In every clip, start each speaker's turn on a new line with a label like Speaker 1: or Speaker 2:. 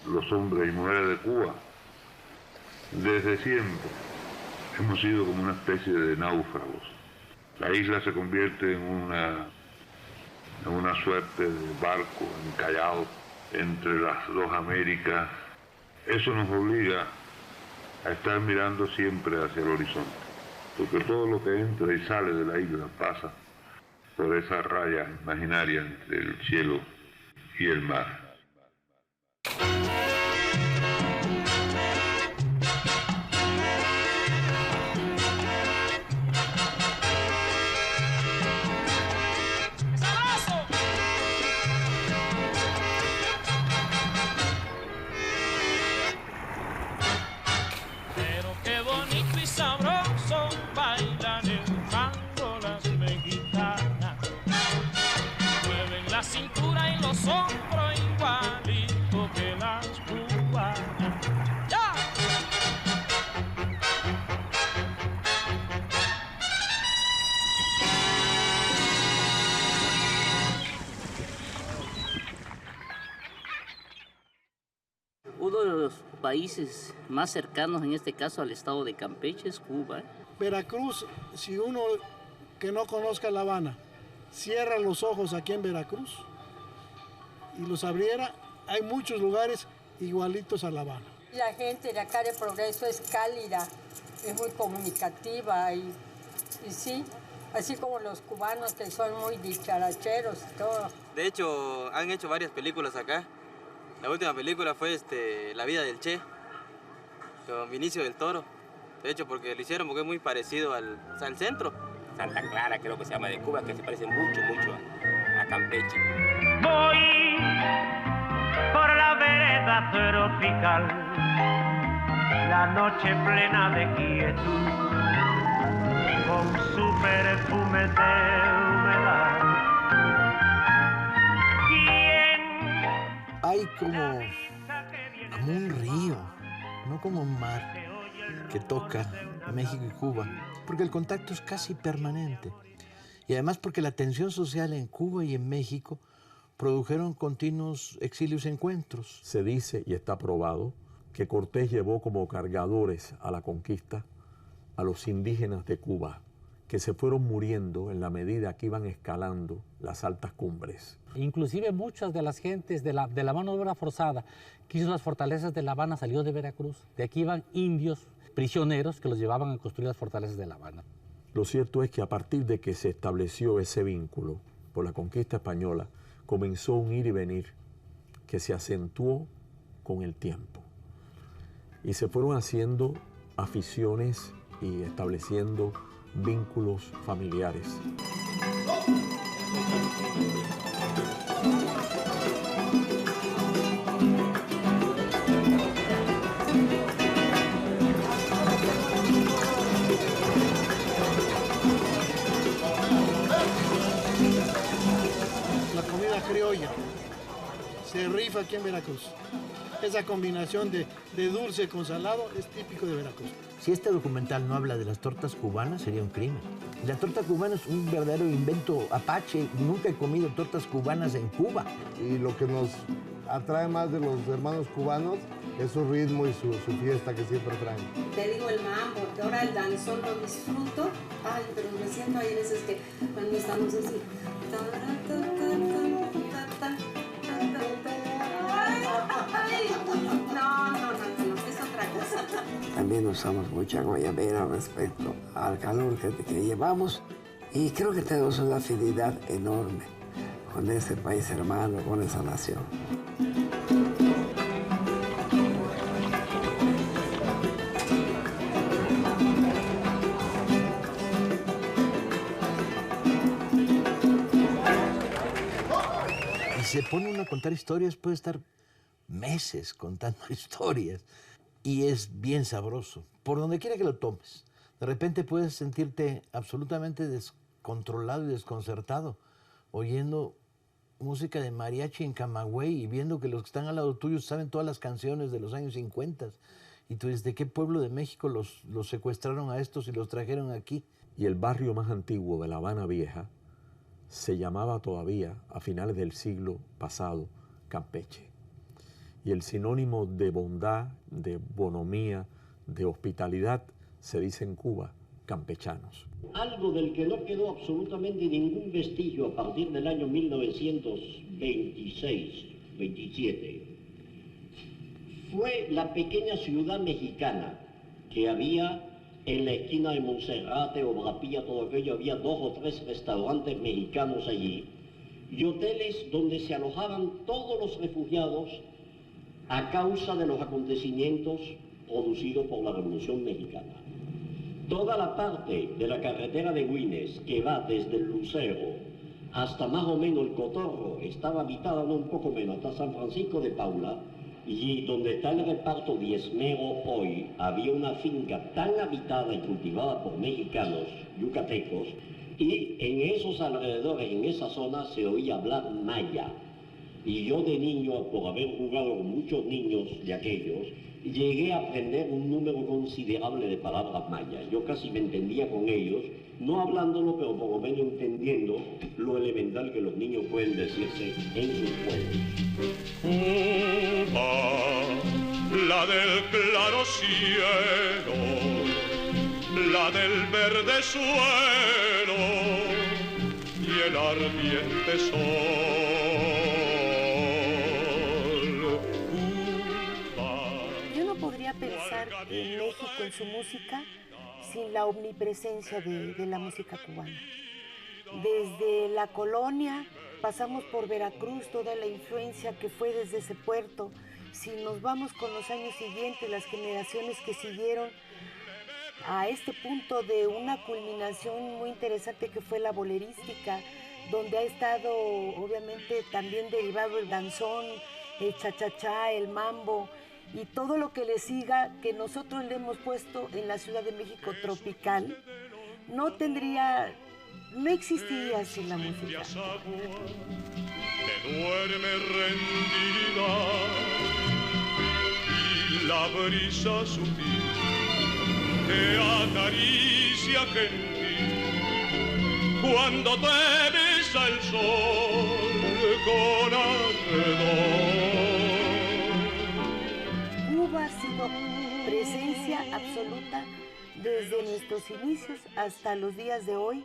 Speaker 1: los hombres y mujeres de Cuba, desde siempre hemos sido como una especie de náufragos. La isla se convierte en una suerte de barco encallado entre las dos Américas. Eso nos obliga a estar mirando siempre hacia el horizonte, porque todo lo que entra y sale de la isla pasa por esa raya imaginaria entre el cielo y el mar.
Speaker 2: Uno de los países más cercanos, en este caso al estado de Campeche, es Cuba.
Speaker 3: Veracruz, si uno que no conozca La Habana cierra los ojos aquí en Veracruz y los abriera, hay muchos lugares igualitos a La Habana.
Speaker 4: La gente de acá de Progreso es cálida, es muy comunicativa y sí, así como los cubanos que son muy dicharacheros y todo.
Speaker 5: De hecho, han hecho varias películas acá. La última película fue La vida del Che, con Vinicio del Toro. De hecho, porque lo hicieron porque es muy parecido al centro.
Speaker 6: Santa Clara, creo que se llama, de Cuba, que se parece mucho a Campeche.
Speaker 7: Voy por la vereda tropical, la noche plena de quietud, con su perfume de humedad.
Speaker 8: Hay como un río, no como un mar, que toca México y Cuba, porque el contacto es casi permanente. Y además porque la tensión social en Cuba y en México produjeron continuos exilios y encuentros.
Speaker 9: Se dice, y está probado, que Cortés llevó como cargadores a la conquista a los indígenas de Cuba, que se fueron muriendo en la medida que iban escalando las altas cumbres.
Speaker 10: Inclusive muchas de las gentes de la mano de obra forzada que hizo las fortalezas de La Habana salió de Veracruz. De aquí iban indios prisioneros que los llevaban a construir las fortalezas de La Habana.
Speaker 9: Lo cierto es que a partir de que se estableció ese vínculo por la conquista española, comenzó un ir y venir que se acentuó con el tiempo. Y se fueron haciendo aficiones y estableciendo vínculos familiares.
Speaker 3: La comida criolla se rifa aquí en Veracruz. Esa combinación de dulce con salado es típico de Veracruz.
Speaker 8: Si este documental no habla de las tortas cubanas, sería un crimen. La torta cubana es un verdadero invento apache. Nunca he comido tortas cubanas en Cuba.
Speaker 11: Y lo que nos atrae más de los hermanos cubanos es su ritmo y su fiesta que siempre traen.
Speaker 12: Te digo el mambo, que ahora el danzón lo disfruto. Ay, pero me siento, hay veces que cuando estamos así. No, es otra cosa.
Speaker 13: También usamos mucha guayabera respecto al calor que llevamos y creo que tenemos una afinidad enorme con ese país hermano, con esa nación.
Speaker 8: Y se pone uno a contar historias, puede estar meses contando historias y es bien sabroso, por donde quiera que lo tomes. De repente puedes sentirte absolutamente descontrolado y desconcertado oyendo música de mariachi en Camagüey y viendo que los que están al lado tuyo saben todas las canciones de los años 50. Y tú dices, ¿de qué pueblo de México los secuestraron a estos y los trajeron aquí?
Speaker 9: Y el barrio más antiguo de La Habana Vieja se llamaba todavía, a finales del siglo pasado, Campeche. Y el sinónimo de bondad, de bonomía, de hospitalidad, se dice en Cuba, campechanos.
Speaker 14: Algo del que no quedó absolutamente ningún vestigio a partir del año 1926-27 fue la pequeña ciudad mexicana que había en la esquina de Monserrate o Brapilla, todo aquello. Había 2 o 3 restaurantes mexicanos allí y hoteles donde se alojaban todos los refugiados a causa de los acontecimientos producidos por la Revolución Mexicana. Toda la parte de la carretera de Güines que va desde el Lucero hasta más o menos el Cotorro estaba habitada, no un poco menos, hasta San Francisco de Paula, y donde está el reparto diezmero hoy, había una finca tan habitada y cultivada por mexicanos yucatecos, y en esos alrededores, en esa zona, se oía hablar maya. Y yo de niño, por haber jugado con muchos niños de aquellos, llegué a aprender un número considerable de palabras mayas. Yo casi me entendía con ellos, no hablándolo, pero por lo menos entendiendo lo elemental que los niños pueden decirse en sus pueblos.
Speaker 15: Cuba, la del claro cielo, la del verde suelo y el ardiente sol.
Speaker 16: Pensar en México, en su música, sin la omnipresencia de la música cubana. Desde la colonia, pasamos por Veracruz, toda la influencia que fue desde ese puerto. Si nos vamos con los años siguientes, las generaciones que siguieron, a este punto de una culminación muy interesante que fue la bolerística, donde ha estado obviamente también derivado el danzón, el cha-cha-cha, el mambo, y todo lo que le siga, que nosotros le hemos puesto en la Ciudad de México tropical, no existiría sin la música.
Speaker 15: Te duerme rendida y la brisa sutil te acaricia gentil cuando te besa el sol con ardor.
Speaker 16: Cuba ha sido presencia absoluta desde nuestros inicios hasta los días de hoy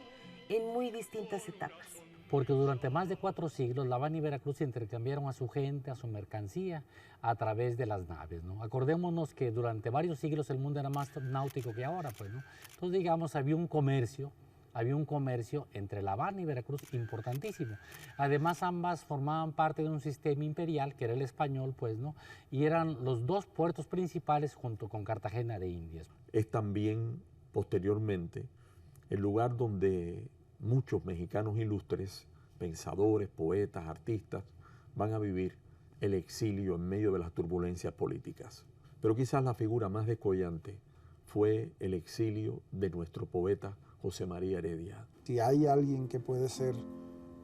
Speaker 16: en muy distintas etapas.
Speaker 10: Porque durante más de 4 siglos La Habana y Veracruz intercambiaron a su gente, a su mercancía, a través de las naves, ¿no? Acordémonos que durante varios siglos el mundo era más náutico que ahora, pues, ¿no? Entonces, digamos, había un comercio entre La Habana y Veracruz importantísimo. Además, ambas formaban parte de un sistema imperial, que era el español, pues, ¿no? Y eran los 2 puertos principales junto con Cartagena de Indias.
Speaker 9: Es también, posteriormente, el lugar donde muchos mexicanos ilustres, pensadores, poetas, artistas, van a vivir el exilio en medio de las turbulencias políticas. Pero quizás la figura más descollante fue el exilio de nuestro poeta José María Heredia.
Speaker 17: Si hay alguien que puede ser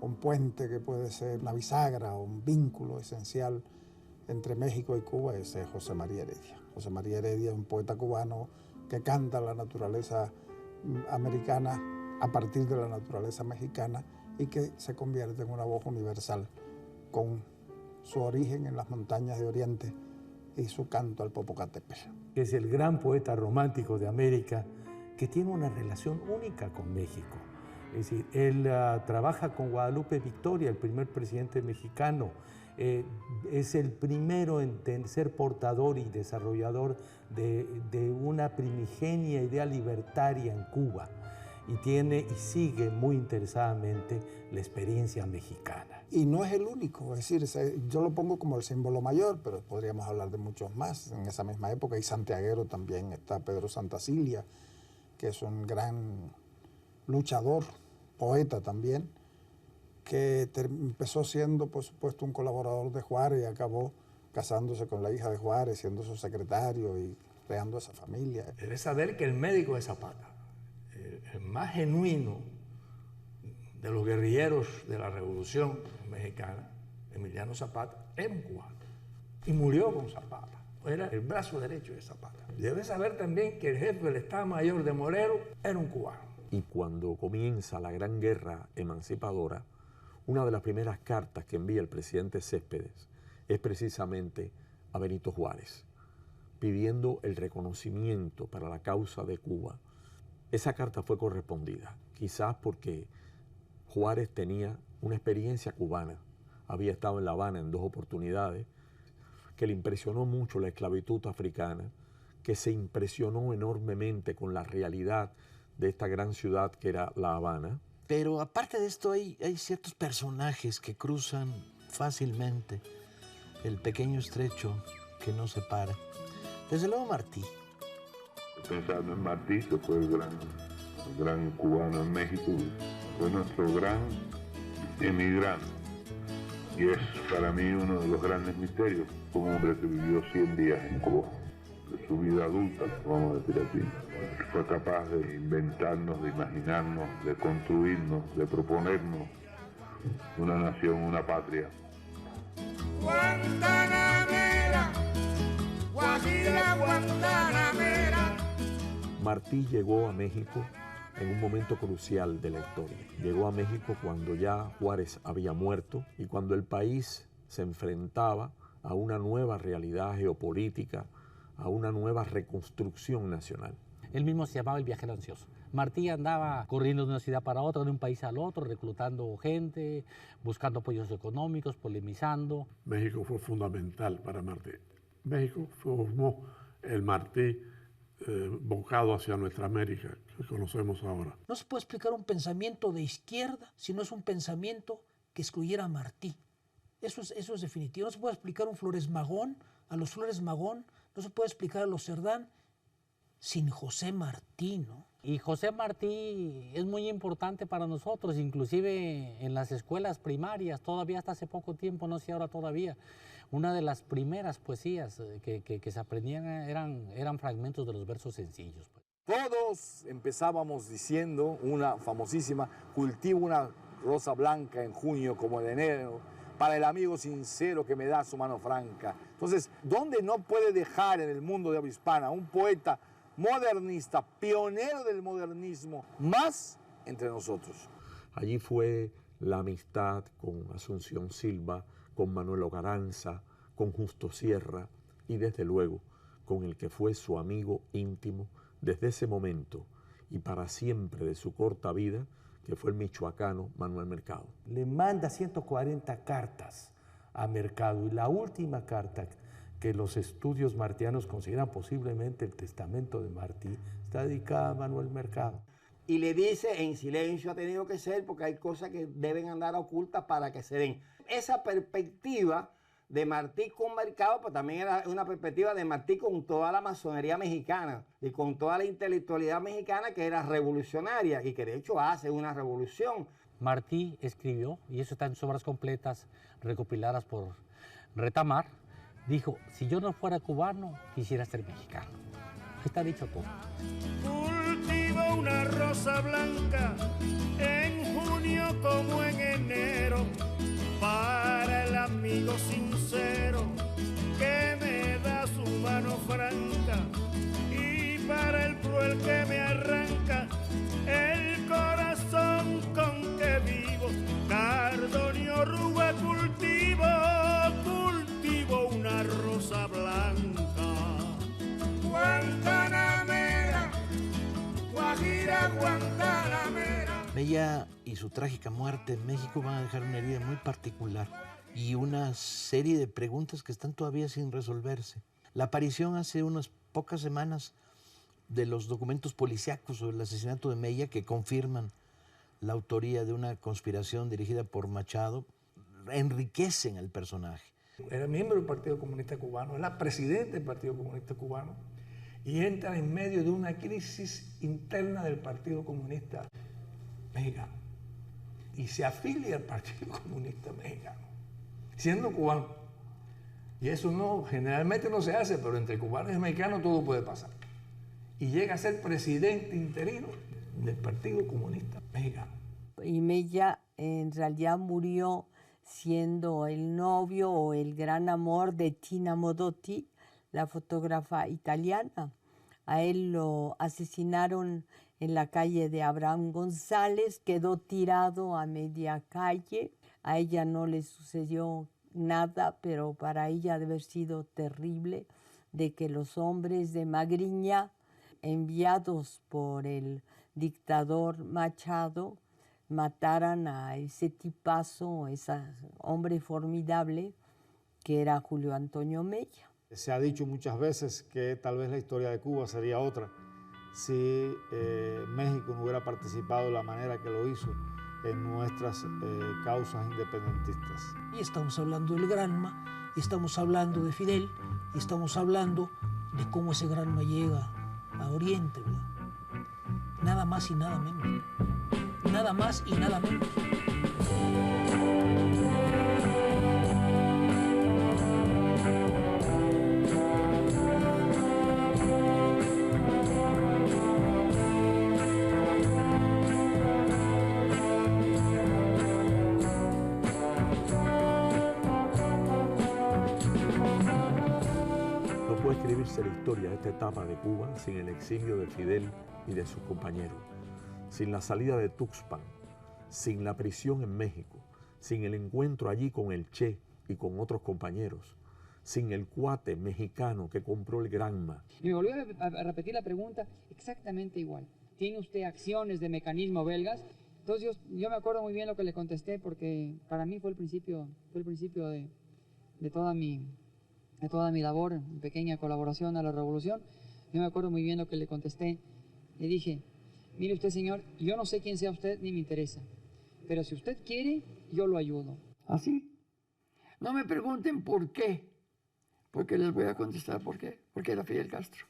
Speaker 17: un puente, que puede ser una bisagra o un vínculo esencial entre México y Cuba, ese es José María Heredia. José María Heredia es un poeta cubano que canta la naturaleza americana a partir de la naturaleza mexicana y que se convierte en una voz universal con su origen en las montañas de Oriente y su canto al Popocatépetl.
Speaker 18: Es el gran poeta romántico de América que tiene una relación única con México. Es decir, él trabaja con Guadalupe Victoria, el primer presidente mexicano. Es el primero en ser portador y desarrollador de una primigenia idea libertaria en Cuba. Y sigue muy interesadamente la experiencia mexicana.
Speaker 17: Y no es el único, es decir, yo lo pongo como el símbolo mayor, pero podríamos hablar de muchos más en esa misma época. Y santiaguero también está Pedro Santacilia, que es un gran luchador, poeta también, que empezó siendo, por supuesto, un colaborador de Juárez y acabó casándose con la hija de Juárez, siendo su secretario y creando esa familia.
Speaker 18: Debes saber que el médico de Zapata, el más genuino de los guerrilleros de la Revolución Mexicana, Emiliano Zapata, era un cubano y murió con Zapata. Era el brazo derecho de Zapata. Debes saber también que el jefe del Estado Mayor de Morero era un cubano.
Speaker 9: Y cuando comienza la gran guerra emancipadora, una de las primeras cartas que envía el presidente Céspedes es precisamente a Benito Juárez, pidiendo el reconocimiento para la causa de Cuba. Esa carta fue correspondida, quizás porque Juárez tenía una experiencia cubana, había estado en La Habana en 2 oportunidades, que le impresionó mucho la esclavitud africana, que se impresionó enormemente con la realidad de esta gran ciudad que era La Habana.
Speaker 8: Pero aparte de esto hay ciertos personajes que cruzan fácilmente el pequeño estrecho que nos separa. Desde luego Martí.
Speaker 1: Pensando en Martí, que fue el gran cubano en México, fue nuestro gran emigrante. Y es para mí uno de los grandes misterios, un hombre que vivió 100 días en Cuba, de su vida adulta, vamos a decir así. Fue capaz de inventarnos, de imaginarnos, de construirnos, de proponernos una nación, una patria.
Speaker 15: Guantanamera, Guajira Guantanamera.
Speaker 9: Martí llegó a México en un momento crucial de la historia. Llegó a México cuando ya Juárez había muerto y cuando el país se enfrentaba a una nueva realidad geopolítica, a una nueva reconstrucción nacional.
Speaker 10: Él mismo se llamaba el viajero ansioso. Martí andaba corriendo de una ciudad para otra, de un país al otro, reclutando gente, buscando apoyos económicos, polemizando.
Speaker 19: México fue fundamental para Martí. México formó el Martí bocado hacia nuestra América, que conocemos ahora.
Speaker 20: No se puede explicar un pensamiento de izquierda si no es un pensamiento que excluyera a Martí. Eso es definitivo. No se puede explicar un Flores Magón, a los Flores Magón, no se puede explicar a los Cerdán sin José Martí, ¿no?
Speaker 10: Y José Martí es muy importante para nosotros, inclusive en las escuelas primarias, todavía hasta hace poco tiempo, no sé ahora todavía. Una de las primeras poesías que se aprendían eran fragmentos de los versos sencillos.
Speaker 21: Todos empezábamos diciendo una famosísima, cultivo una rosa blanca en junio como en enero, para el amigo sincero que me da su mano franca. Entonces, ¿dónde no puede dejar en el mundo de habla hispana un poeta modernista, pionero del modernismo, más entre nosotros?
Speaker 9: Allí fue la amistad con Asunción Silva, con Manuel Ogaranza, con Justo Sierra y desde luego con el que fue su amigo íntimo desde ese momento y para siempre de su corta vida, que fue el michoacano Manuel Mercado.
Speaker 18: Le manda 140 cartas a Mercado y la última carta que los estudios martianos consideran posiblemente el testamento de Martí está dedicada a Manuel Mercado.
Speaker 22: Y le dice, en silencio ha tenido que ser porque hay cosas que deben andar ocultas para que se den. Esa perspectiva de Martí con Mercado, pues también era una perspectiva de Martí con toda la masonería mexicana y con toda la intelectualidad mexicana que era revolucionaria y que de hecho hace una revolución.
Speaker 10: Martí escribió, y eso está en sus obras completas recopiladas por Retamar, dijo, si yo no fuera cubano, quisiera ser mexicano. Ahí está dicho todo.
Speaker 15: Cultivo una rosa blanca en junio como en enero, para el amigo sincero que me da su mano franca y para el cruel que me arranca el corazón con que vivo. Cardonio Rúa cultivo una rosa blanca. Guantanamera, Guajira Guantanamera.
Speaker 8: Ella y su trágica muerte en México van a dejar una herida muy particular y una serie de preguntas que están todavía sin resolverse. La aparición hace unas pocas semanas de los documentos policíacos sobre el asesinato de Mella que confirman la autoría de una conspiración dirigida por Machado, enriquecen al personaje.
Speaker 18: Era miembro del Partido Comunista Cubano, era presidente del Partido Comunista Cubano y entra en medio de una crisis interna del Partido Comunista Mexicano y se afilia al Partido Comunista Mexicano, siendo cubano. Y eso no, generalmente no se hace, pero entre cubanos y mexicanos todo puede pasar. Y llega a ser presidente interino del Partido Comunista Mexicano.
Speaker 4: Y Mella en realidad murió siendo el novio o el gran amor de Tina Modotti, la fotógrafa italiana. A él lo asesinaron en la calle de Abraham González, quedó tirado a media calle. A ella no le sucedió nada, pero para ella debe haber sido terrible, de que los hombres de Magriña, enviados por el dictador Machado, mataran a ese tipazo, ese hombre formidable que era Julio Antonio Mella.
Speaker 2: Se ha dicho muchas veces que tal vez la historia de Cuba sería otra si México no hubiera participado de la manera que lo hizo en nuestras causas independentistas.
Speaker 20: Y estamos hablando del Granma, y estamos hablando de Fidel, y estamos hablando de cómo ese Granma llega a Oriente, ¿verdad? Nada más y nada menos. Nada más y nada menos.
Speaker 9: No puede escribirse la historia de esta etapa de Cuba sin el exilio de Fidel y de sus compañeros, sin la salida de Tuxpan, sin la prisión en México, sin el encuentro allí con el Che y con otros compañeros, sin el cuate mexicano que compró el Granma.
Speaker 5: Y me volvió a repetir la pregunta exactamente igual. ¿Tiene usted acciones de mecanismo belgas? Entonces yo me acuerdo muy bien lo que le contesté, porque para mí fue el principio de toda mi labor, mi pequeña colaboración a la revolución. Yo me acuerdo muy bien lo que le contesté. Le dije: mire usted, señor, yo no sé quién sea usted ni me interesa, pero si usted quiere, yo lo ayudo.
Speaker 23: ¿Así? No me pregunten por qué, porque les voy a contestar por qué. Porque era Fidel Castro,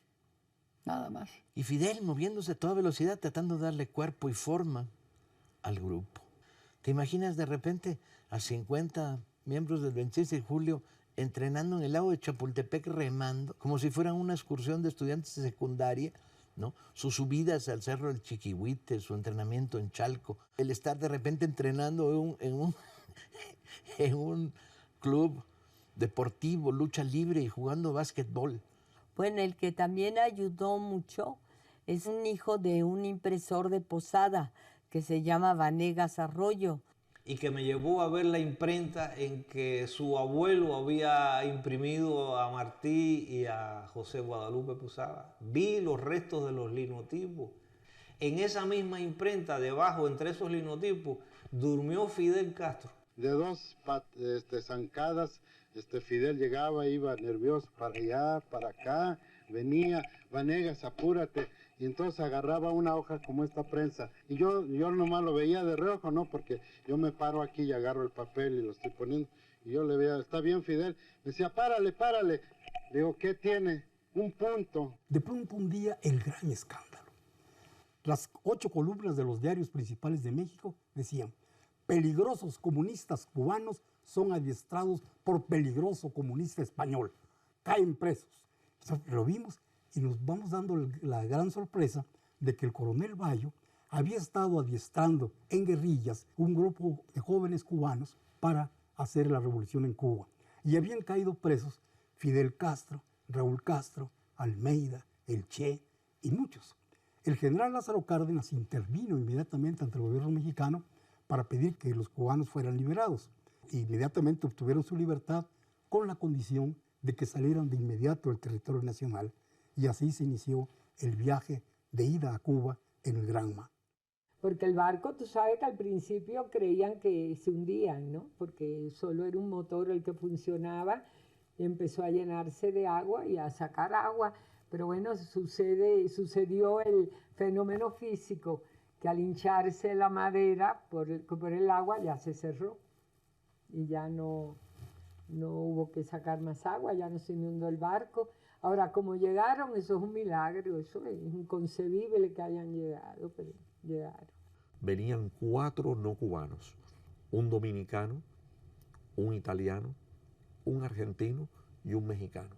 Speaker 23: nada más.
Speaker 8: Y Fidel moviéndose a toda velocidad, tratando de darle cuerpo y forma al grupo. ¿Te imaginas de repente a 50 miembros del 26 de julio entrenando en el lago de Chapultepec remando, como si fueran una excursión de estudiantes de secundaria, ¿no? Sus subidas al Cerro del Chiquihuite, su entrenamiento en Chalco, el estar de repente entrenando en un club deportivo, lucha libre y jugando básquetbol.
Speaker 4: Bueno, el que también ayudó mucho es un hijo de un impresor de Posada que se llama Vanegas Arroyo.
Speaker 24: Y que me llevó a ver la imprenta en que su abuelo había imprimido a Martí y a José Guadalupe Posada. Vi los restos de los linotipos. En esa misma imprenta, debajo, entre esos linotipos, durmió Fidel Castro.
Speaker 25: De dos zancadas, Fidel llegaba, iba nervioso para allá, para acá, venía, Vanegas, apúrate. Y entonces agarraba una hoja como esta prensa. Y yo nomás lo veía de reojo, ¿no? Porque yo me paro aquí y agarro el papel y lo estoy poniendo. Y yo le veía: está bien, Fidel. Me decía: párale, párale. Le digo: ¿qué tiene? Un punto.
Speaker 26: De pronto un día, el gran escándalo. Las 8 columnas de los diarios principales de México decían: peligrosos comunistas cubanos son adiestrados por peligroso comunista español. Caen presos. Entonces, lo vimos. Y nos vamos dando la gran sorpresa de que el coronel Bayo había estado adiestrando en guerrillas un grupo de jóvenes cubanos para hacer la revolución en Cuba. Y habían caído presos Fidel Castro, Raúl Castro, Almeida, el Che y muchos. El general Lázaro Cárdenas intervino inmediatamente ante el gobierno mexicano para pedir que los cubanos fueran liberados. Inmediatamente obtuvieron su libertad con la condición de que salieran de inmediato del territorio nacional. Y así se inició el viaje de ida a Cuba en el Granma.
Speaker 27: Porque el barco, tú sabes que al principio creían que se hundían, ¿no? Porque solo era un motor el que funcionaba y empezó a llenarse de agua y a sacar agua. Pero bueno, sucedió el fenómeno físico, que al hincharse la madera por el agua ya se cerró. Y ya no hubo que sacar más agua, ya no se inundó el barco. Ahora, como llegaron, eso es un milagro, eso es inconcebible que hayan llegado, pero llegaron.
Speaker 9: Venían 4 no cubanos, un dominicano, un italiano, un argentino y un mexicano.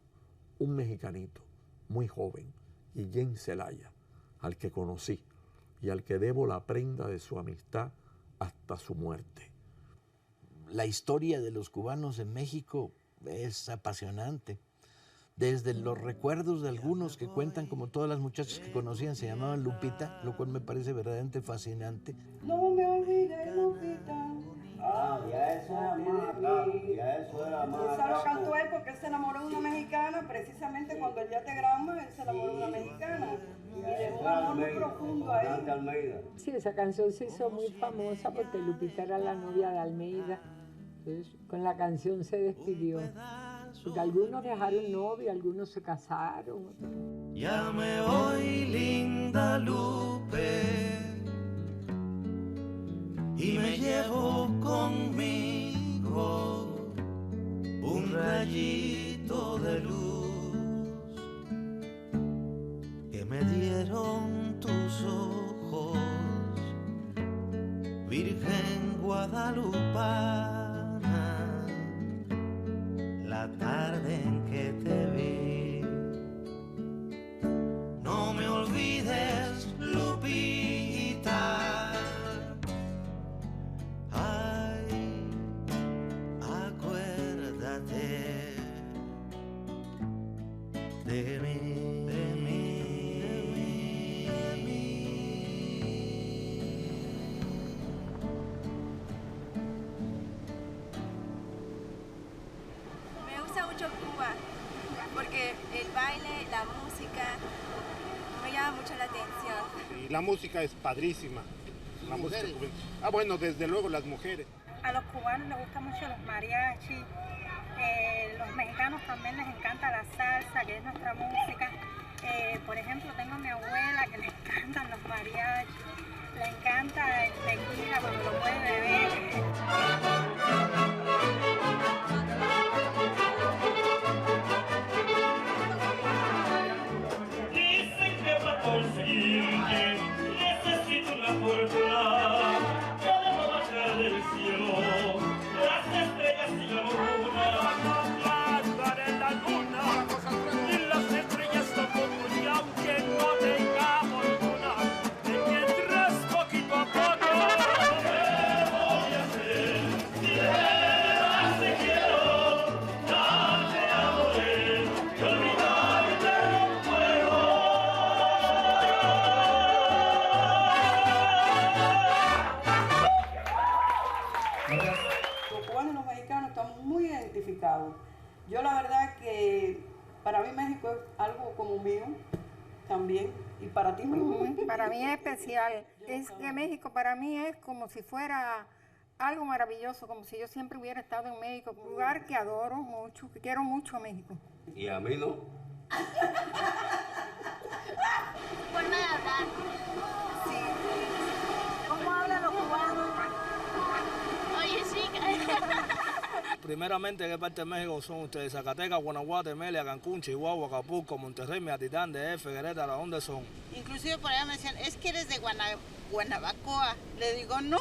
Speaker 9: Un mexicanito, muy joven, Guillén Zelaya, al que conocí y al que debo la prenda de su amistad hasta su muerte.
Speaker 8: La historia de los cubanos en México es apasionante. Desde los recuerdos de algunos que cuentan como todas las muchachas que conocían se llamaban Lupita, lo cual me parece verdaderamente fascinante.
Speaker 28: No me olvides, Lupita,
Speaker 22: Ya eso era más.
Speaker 3: Esa lo cantó él porque él se enamoró de una mexicana, precisamente cuando el día te grama, él se enamoró de una mexicana. Y de un amor muy profundo ahí.
Speaker 27: Sí, esa canción se hizo muy famosa porque Lupita era la novia de Almeida. Entonces, con la canción se despidió. Porque algunos dejaron novio, algunos se casaron.
Speaker 15: Ya me voy, linda Lupe, y me llevo conmigo un rayito de luz que me dieron tus ojos, Virgen guadalupana, la tarde en que te vi. No me olvides, Lupita. Ay, acuérdate de mí, de mí, de mí.
Speaker 6: Me gusta mucho Cuba porque el baile, la música me llama mucho la atención.
Speaker 7: Y la música es padrísima. La música cubana. Bueno, desde luego las mujeres.
Speaker 11: A los cubanos les gusta mucho los mariachis, los mexicanos también les encanta la salsa, que es nuestra música. Por ejemplo, tengo a mi abuela que le encantan los mariachis, le encanta el tequila cuando lo puede beber.
Speaker 15: Dicen que para conseguirte necesito una fortuna, que debo bajar del cielo las estrellas y la luna. Bajar en la luna y las estrellas tampoco, y aunque no tengamos luna, te mientras poquito a poco. ¿Qué voy a hacer si de veras te quiero? Ya te adoré y olvidarte no puedo.
Speaker 3: Los cubanos y los mexicanos estamos muy identificados. Yo la verdad que para mí México es algo como mío también, y para ti mismo.
Speaker 11: Para mí es especial. Es que México para mí es como si fuera algo maravilloso, como si yo siempre hubiera estado en México. Un lugar que adoro mucho, que quiero mucho a México.
Speaker 22: Y a mí no.
Speaker 6: Forma de hablar. Sí. ¿Cómo hablan los cubanos? Oye, sí.
Speaker 12: Primeramente, ¿qué parte de México son ustedes? Zacatecas, Guanajuato, Melia, Cancún, Chihuahua, Acapulco, Monterrey, Miatitán, DF, Querétaro, ¿dónde son?
Speaker 13: Inclusive por allá me decían, es que eres de Guanabacoa. Le digo, no,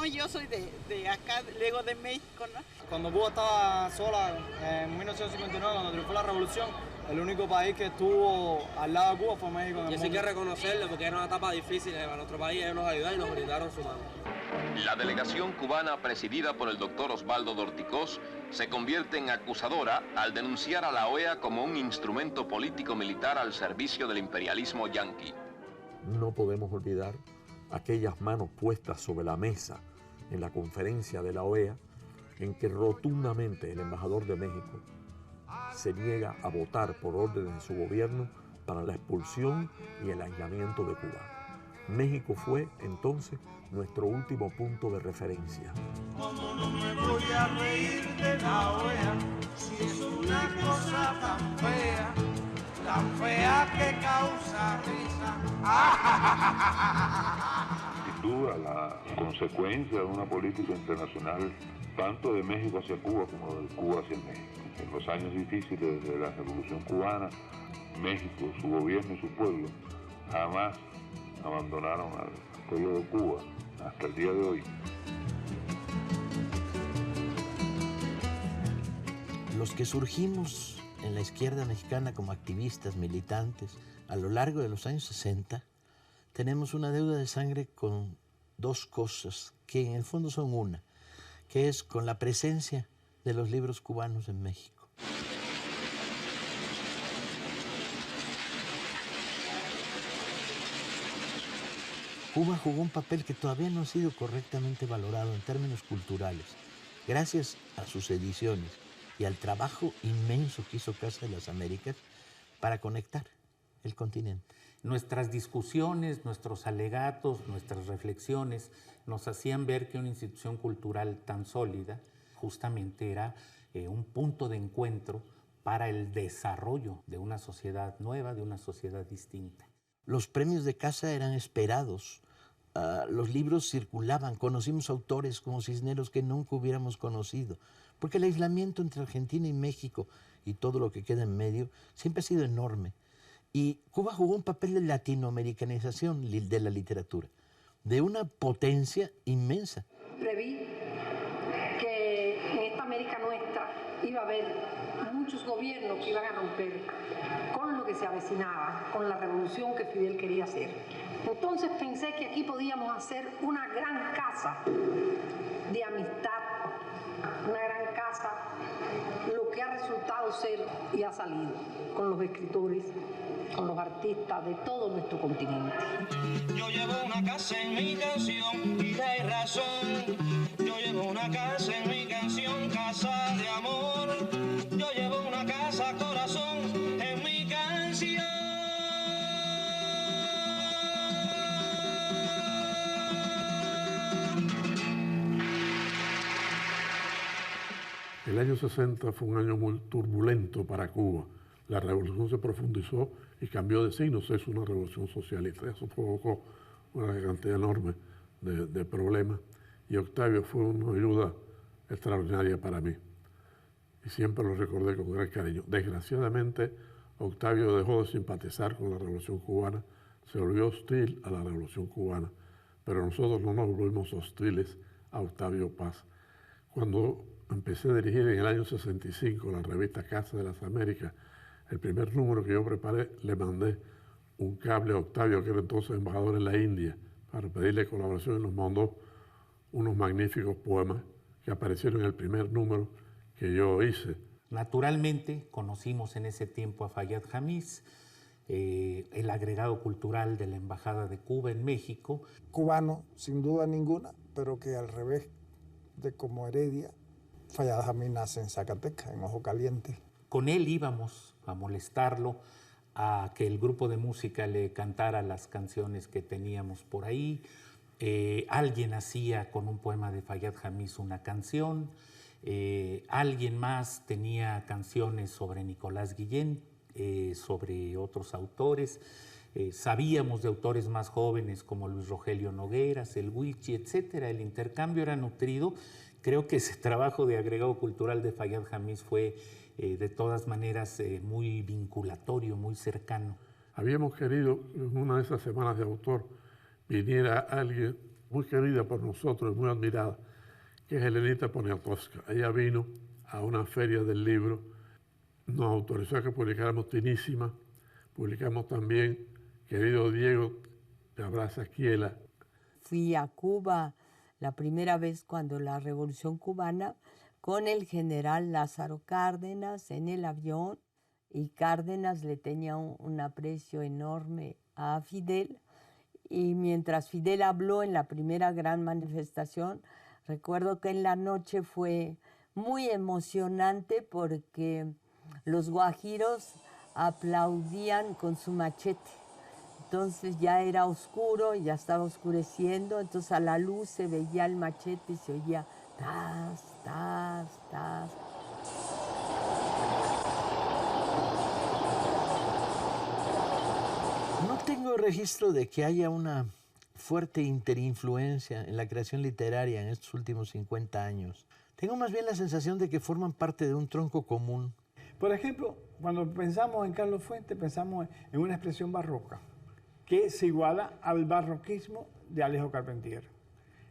Speaker 13: yo soy de acá, luego de México, ¿no?
Speaker 12: Cuando Cuba estaba sola, en 1959, cuando triunfó la revolución, el único país que estuvo al lado de Cuba fue México.
Speaker 14: Y eso hay que reconocerlo porque era una etapa difícil para nuestro país, ellos nos ayudaron y nos brindaron su mano.
Speaker 28: La delegación cubana presidida por el doctor Osvaldo Dorticós se convierte en acusadora al denunciar a la OEA como un instrumento político-militar al servicio del imperialismo yanqui.
Speaker 9: No podemos olvidar aquellas manos puestas sobre la mesa en la conferencia de la OEA en que rotundamente el embajador de México se niega a votar por órdenes de su gobierno para la expulsión y el aislamiento de Cuba. México fue entonces nuestro último punto de referencia.
Speaker 15: ¿Cómo no me voy a reír de la OEA si es una cosa tan fea que causa risa?
Speaker 1: Sin duda, la consecuencia de una política internacional tanto de México hacia Cuba como de Cuba hacia México. En los años difíciles de la Revolución Cubana, México, su gobierno y su pueblo jamás abandonaron al pueblo de Cuba hasta el día de hoy.
Speaker 8: Los que surgimos en la izquierda mexicana como activistas, militantes, a lo largo de los años 60, tenemos una deuda de sangre con dos cosas, que en el fondo son una, que es con la presencia de los libros cubanos en México. Cuba jugó un papel que todavía no ha sido correctamente valorado en términos culturales, gracias a sus ediciones y al trabajo inmenso que hizo Casa de las Américas para conectar el continente.
Speaker 2: Nuestras discusiones, nuestros alegatos, nuestras reflexiones nos hacían ver que una institución cultural tan sólida justamente era un punto de encuentro para el desarrollo de una sociedad nueva, de una sociedad distinta.
Speaker 8: Los premios de Casa eran esperados, los libros circulaban, conocimos autores como Cisneros que nunca hubiéramos conocido, porque el aislamiento entre Argentina y México y todo lo que queda en medio siempre ha sido enorme. Y Cuba jugó un papel de latinoamericanización de la literatura, de una potencia inmensa.
Speaker 10: Preví que en esta América nuestra iba a haber muchos gobiernos que iban a romper con lo que se avecinaba, con la revolución que Fidel quería hacer. Entonces pensé que aquí podíamos hacer una gran casa de amistad, una gran casa, lo que ha resultado ser y ha salido con los escritores, con los artistas de todo nuestro continente.
Speaker 15: Yo llevo una casa en mi canción y hay razón. Yo llevo una casa en mi canción, casa de amor. Yo llevo una casa, corazón, en mi canción.
Speaker 9: El año 60 fue un año muy turbulento para Cuba. La revolución se profundizó y cambió de signo, se hizo una revolución socialista. Eso provocó una cantidad enorme de problemas y Octavio fue una ayuda extraordinaria para mí y siempre lo recordé con gran cariño. Desgraciadamente, Octavio dejó de simpatizar con la revolución cubana, se volvió hostil a la revolución cubana, pero nosotros no nos volvimos hostiles a Octavio Paz. Cuando empecé a dirigir en el año 65 la revista Casa de las Américas, el primer número que yo preparé, le mandé un cable a Octavio, que era entonces embajador en la India, para pedirle colaboración y nos mandó unos magníficos poemas que aparecieron en el primer número que yo hice.
Speaker 2: Naturalmente, conocimos en ese tiempo a Fayad Hamis, el agregado cultural de la Embajada de Cuba en México.
Speaker 16: Cubano, sin duda ninguna, pero que al revés de como Heredia, Fayad Hamis nace en Zacatecas, en Ojo Caliente.
Speaker 2: Con él íbamos a molestarlo, a que el grupo de música le cantara las canciones que teníamos por ahí. Alguien hacía con un poema de Fayad Hamis una canción. Alguien más tenía canciones sobre Nicolás Guillén, sobre otros autores. Sabíamos de autores más jóvenes como Luis Rogelio Nogueras, el Huichi, etc. El intercambio era nutrido. Creo que ese trabajo de agregado cultural de Fayad Hamis fue de todas maneras muy vinculatorio, muy cercano.
Speaker 9: Habíamos querido en una de esas semanas de autor viniera alguien muy querida por nosotros, muy admirada, que es Helenita Poniatowska. Ella vino a una feria del libro, nos autorizó a que publicáramos Tinísima, publicamos también Querido Diego, te abraza Quiela.
Speaker 4: Fui a Cuba la primera vez cuando la Revolución Cubana con el general Lázaro Cárdenas en el avión, y Cárdenas le tenía un aprecio enorme a Fidel, y mientras Fidel habló en la primera gran manifestación, recuerdo que en la noche fue muy emocionante porque los guajiros aplaudían con su machete. Entonces ya era oscuro, ya estaba oscureciendo, entonces a la luz se veía el machete y se oía tas, tas, tas.
Speaker 8: No tengo registro de que haya una fuerte interinfluencia en la creación literaria en estos últimos 50 años. Tengo más bien la sensación de que forman parte de un tronco común.
Speaker 26: Por ejemplo, cuando pensamos en Carlos Fuentes, pensamos en una expresión barroca que se iguala al barroquismo de Alejo Carpentier,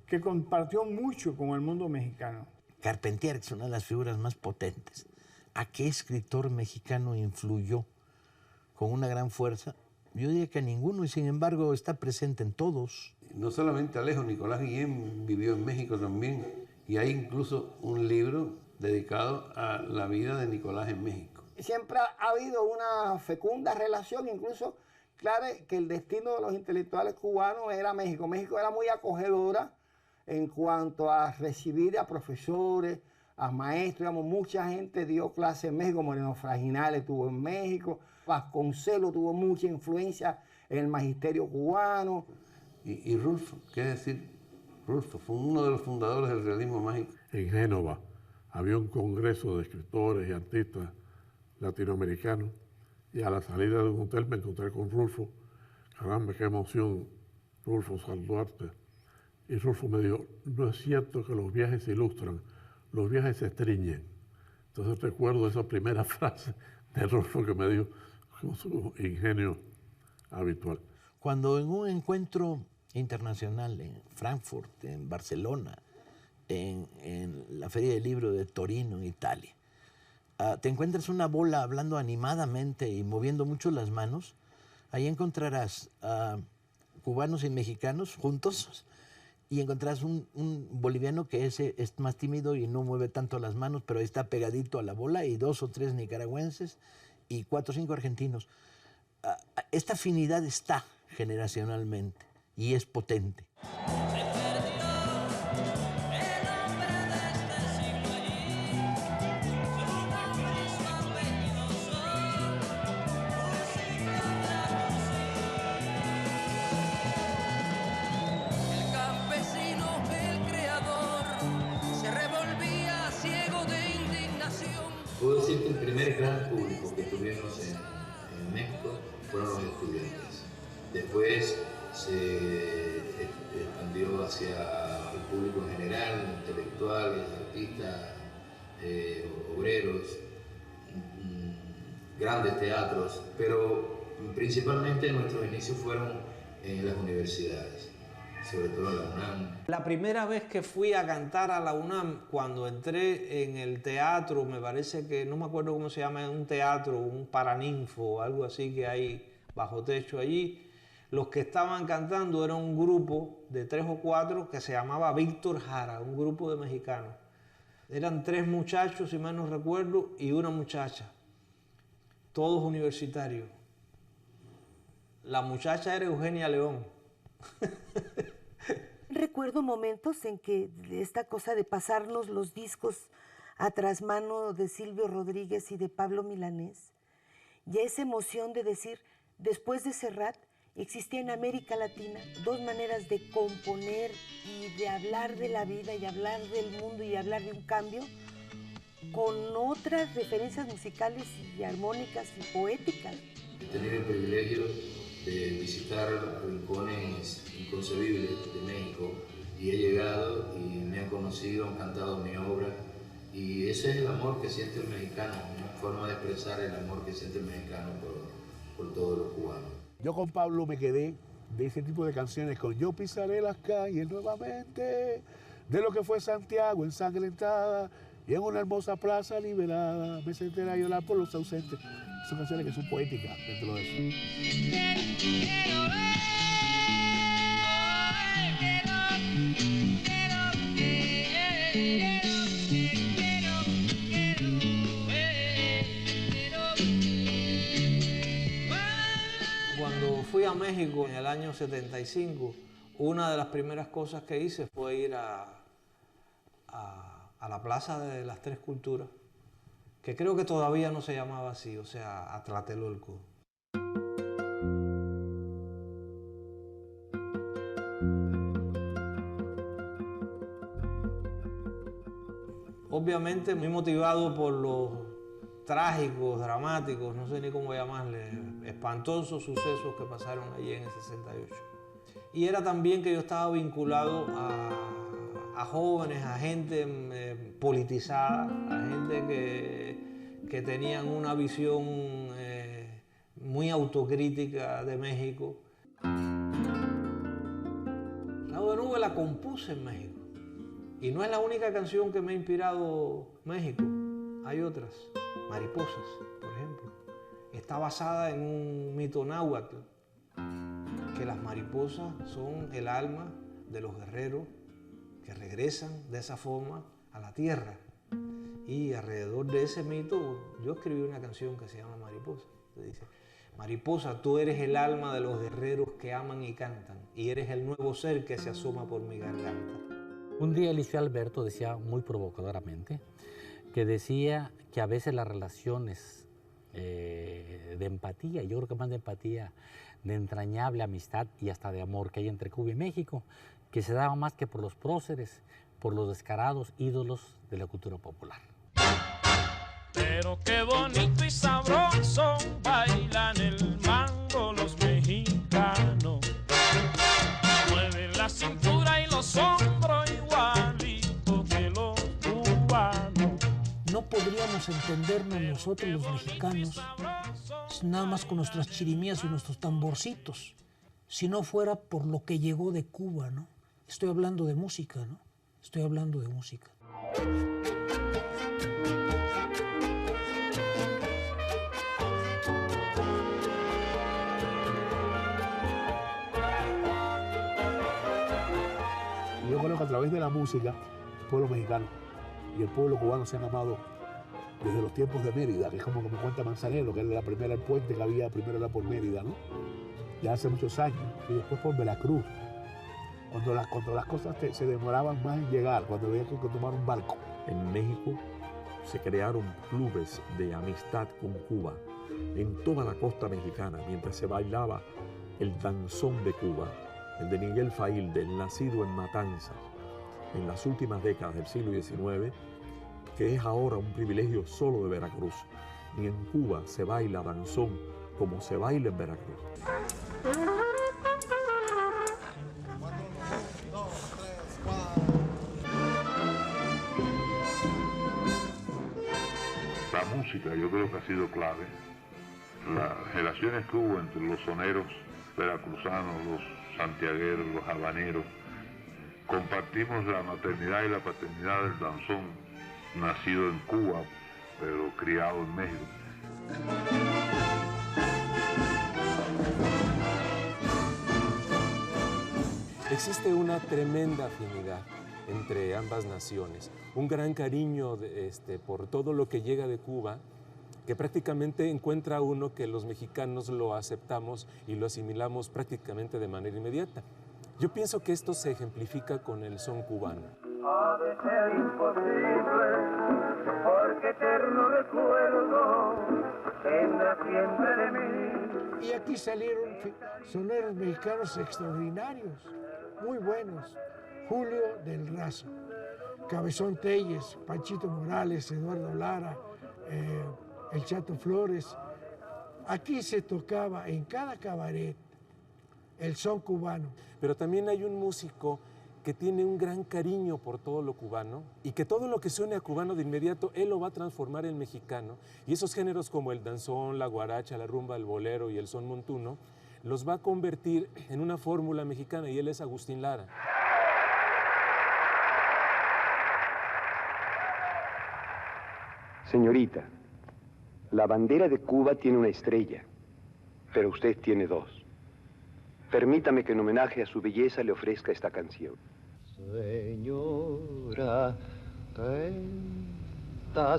Speaker 26: que compartió mucho con el mundo mexicano.
Speaker 8: Carpentier es una de las figuras más potentes. ¿A qué escritor mexicano influyó con una gran fuerza? Yo diría que a ninguno, y sin embargo está presente en todos.
Speaker 17: No solamente Alejo, Nicolás Guillén vivió en México también, y hay incluso un libro dedicado a la vida de Nicolás en México.
Speaker 22: Siempre ha habido una fecunda relación, incluso claro que el destino de los intelectuales cubanos era México. México era muy acogedora en cuanto a recibir a profesores, a maestros, digamos, mucha gente dio clases en México. Moreno Fraginal estuvo en México, Vasconcelos tuvo mucha influencia en el magisterio cubano.
Speaker 17: Y Rulfo, ¿qué decir? Rulfo fue uno de los fundadores del realismo mágico.
Speaker 5: En Génova había un congreso de escritores y artistas latinoamericanos y a la salida de un hotel me encontré con Rulfo. Caramba, qué emoción, Rulfo Salduarte. Y Rulfo me dijo, no es cierto que los viajes se ilustran, los viajes se estriñen. Entonces recuerdo esa primera frase de Rulfo que me dijo con su ingenio habitual.
Speaker 8: Cuando en un encuentro internacional en Frankfurt, en Barcelona, en la Feria del Libro de Torino, en Italia, te encuentras una bola hablando animadamente y moviendo mucho las manos, ahí encontrarás cubanos y mexicanos juntos y encontrarás un boliviano que es más tímido y no mueve tanto las manos, pero está pegadito a la bola, y 2 o 3 nicaragüenses y 4 o 5 argentinos. Esta afinidad está generacionalmente y es potente.
Speaker 18: Puedo decir que el primer gran público que tuvimos en México fueron los estudiantes. Después se expandió hacia el público en general, intelectuales, artistas, obreros, grandes teatros, pero principalmente nuestros inicios fueron en las universidades, sobre todo en la UNAM.
Speaker 19: La primera vez que fui a cantar a la UNAM, cuando entré en el teatro, me parece que, no me acuerdo cómo se llama, un teatro, un paraninfo, algo así que hay bajo techo allí, los que estaban cantando era un grupo de 3 o 4 que se llamaba Víctor Jara, un grupo de mexicanos. Eran 3 muchachos, si mal no recuerdo, y una muchacha, todos universitarios. La muchacha era Eugenia León.
Speaker 20: Recuerdo momentos en que esta cosa de pasarnos los discos a trasmano de Silvio Rodríguez y de Pablo Milanés, y esa emoción de decir, después de Serrat, existía en América Latina 2 maneras de componer y de hablar de la vida y hablar del mundo y hablar de un cambio, con otras referencias musicales y armónicas y poéticas.
Speaker 18: He tenido el privilegio de visitar rincones inconcebibles de México y he llegado y me han conocido, han cantado mi obra, y ese es el amor que siente el mexicano, una forma de expresar el amor que siente el mexicano por todos los cubanos.
Speaker 21: Yo con Pablo me quedé de ese tipo de canciones, con Yo pisaré las calles nuevamente, de lo que fue Santiago ensangrentada, y en una hermosa plaza liberada me senté a llorar por los ausentes. Son canciones que son poéticas dentro de eso.
Speaker 19: Cuando fui a México en el año 75, una de las primeras cosas que hice fue ir a la Plaza de las Tres Culturas, que creo que todavía no se llamaba así, o sea, a Tlatelolco. Obviamente muy motivado por los trágicos, dramáticos, no sé ni cómo llamarle, espantosos sucesos que pasaron allí en el 68. Y era también que yo estaba vinculado a jóvenes, a gente politizada, a gente que tenían una visión muy autocrítica de México. La de Nube la compuse en México. Y no es la única canción que me ha inspirado México. Hay otras. Mariposas, por ejemplo. Está basada en un mito náhuatl, que las mariposas son el alma de los guerreros que regresan de esa forma a la tierra. Y alrededor de ese mito yo escribí una canción que se llama Mariposa. Dice, Mariposa, tú eres el alma de los guerreros que aman y cantan, y eres el nuevo ser que se asoma por mi garganta.
Speaker 3: Un día Eliseo Alberto decía muy provocadoramente que decía que a veces las relaciones de empatía, yo creo que más de empatía, de entrañable amistad y hasta de amor que hay entre Cuba y México, que se daba más que por los próceres, por los descarados ídolos de la cultura popular.
Speaker 15: Pero qué bonito y sabroso bailan el mambo los mexicanos. Mueven la cintura y los hombros igualito que los cubanos.
Speaker 6: No podríamos entendernos nosotros los mexicanos nada más con nuestras chirimías y nuestros tamborcitos, si no fuera por lo que llegó de Cuba, ¿no? Estoy hablando de música, ¿no? Estoy hablando de música.
Speaker 21: Yo creo que a través de la música, el pueblo mexicano y el pueblo cubano se han amado desde los tiempos de Mérida, que es como me cuenta Manzanero, que era el puente que había, primero era por Mérida, ¿no? Ya hace muchos años, y después por Veracruz, cuando las cosas se demoraban más en llegar, cuando había que tomar un barco.
Speaker 9: En México se crearon clubes de amistad con Cuba en toda la costa mexicana, mientras se bailaba el danzón de Cuba, el de Miguel Faílde, el nacido en Matanzas, en las últimas décadas del siglo XIX, que es ahora un privilegio solo de Veracruz. Ni en Cuba se baila danzón como se baila en Veracruz.
Speaker 1: La música yo creo que ha sido clave. Las relaciones que hubo entre los soneros veracruzanos, los santiagueros, los habaneros, compartimos la maternidad y la paternidad del danzón, nacido en Cuba, pero criado en México.
Speaker 7: Existe una tremenda afinidad entre ambas naciones, un gran cariño por todo lo que llega de Cuba, que prácticamente encuentra uno que los mexicanos lo aceptamos y lo asimilamos prácticamente de manera inmediata. Yo pienso que esto se ejemplifica con el son cubano.
Speaker 15: Ha de ser imposible, porque eterno recuerdo tendrá siempre de mí.
Speaker 26: Y aquí salieron soneros mexicanos extraordinarios, muy buenos. Julio del Razo, Cabezón Telles, Panchito Morales, Eduardo Lara, el Chato Flores. Aquí se tocaba en cada cabaret el son cubano.
Speaker 7: Pero también hay un músico que tiene un gran cariño por todo lo cubano y que todo lo que suene a cubano de inmediato, él lo va a transformar en mexicano. Y esos géneros como el danzón, la guaracha, la rumba, el bolero y el son montuno, los va a convertir en una fórmula mexicana, y él es Agustín Lara.
Speaker 11: Señorita, la bandera de Cuba tiene una estrella, pero usted tiene dos. Permítame que en homenaje a su belleza le ofrezca esta canción.
Speaker 23: Señora, tentación,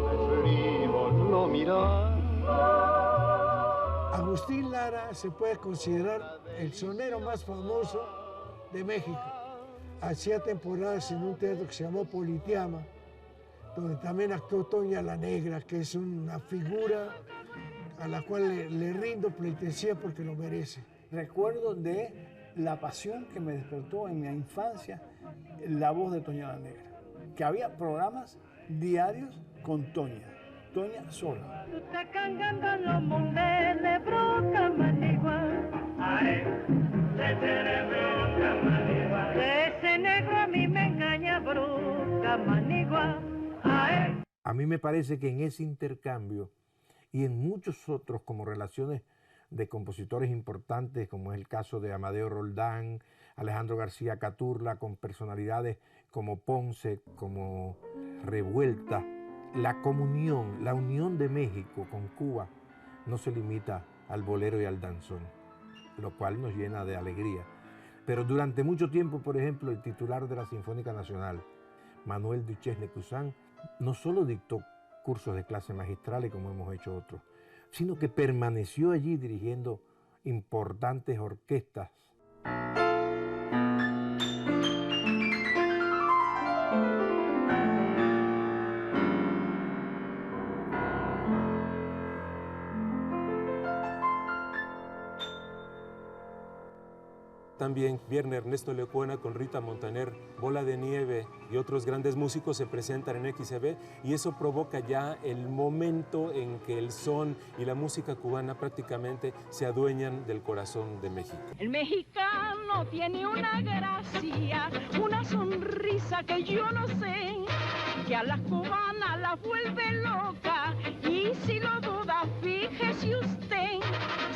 Speaker 23: preferimos no mirar.
Speaker 26: Agustín Lara se puede considerar el sonero más famoso de México. Hacía temporadas en un teatro que se llamó Politeama, donde también actuó Toña la Negra, que es una figura a la cual le rindo pleitesía porque lo merece.
Speaker 21: Recuerdo de la pasión que me despertó en mi infancia la voz de Toña la Negra, que había programas diarios con Toña sola.
Speaker 15: Ese negro a mí me engaña, bruta manigua.
Speaker 8: A mí me parece que en ese intercambio y en muchos otros, como relaciones de compositores importantes, como es el caso de Amadeo Roldán, Alejandro García Caturla, con personalidades como Ponce, como Revuelta, la comunión, la unión de México con Cuba no se limita al bolero y al danzón, lo cual nos llena de alegría. Pero durante mucho tiempo, por ejemplo, el titular de la Sinfónica Nacional, Manuel Duchesne Cousin, no solo dictó cursos de clase magistral y como hemos hecho otros, sino que permaneció allí dirigiendo importantes orquestas.
Speaker 7: También viene Ernesto Lecuona con Rita Montaner, Bola de Nieve y otros grandes músicos se presentan en XCB y eso provoca ya el momento en que el son y la música cubana prácticamente se adueñan del corazón de México.
Speaker 10: El mexicano tiene una gracia, una sonrisa que yo no sé, que a las cubanas las vuelve loca y si lo duda, fíjese usted,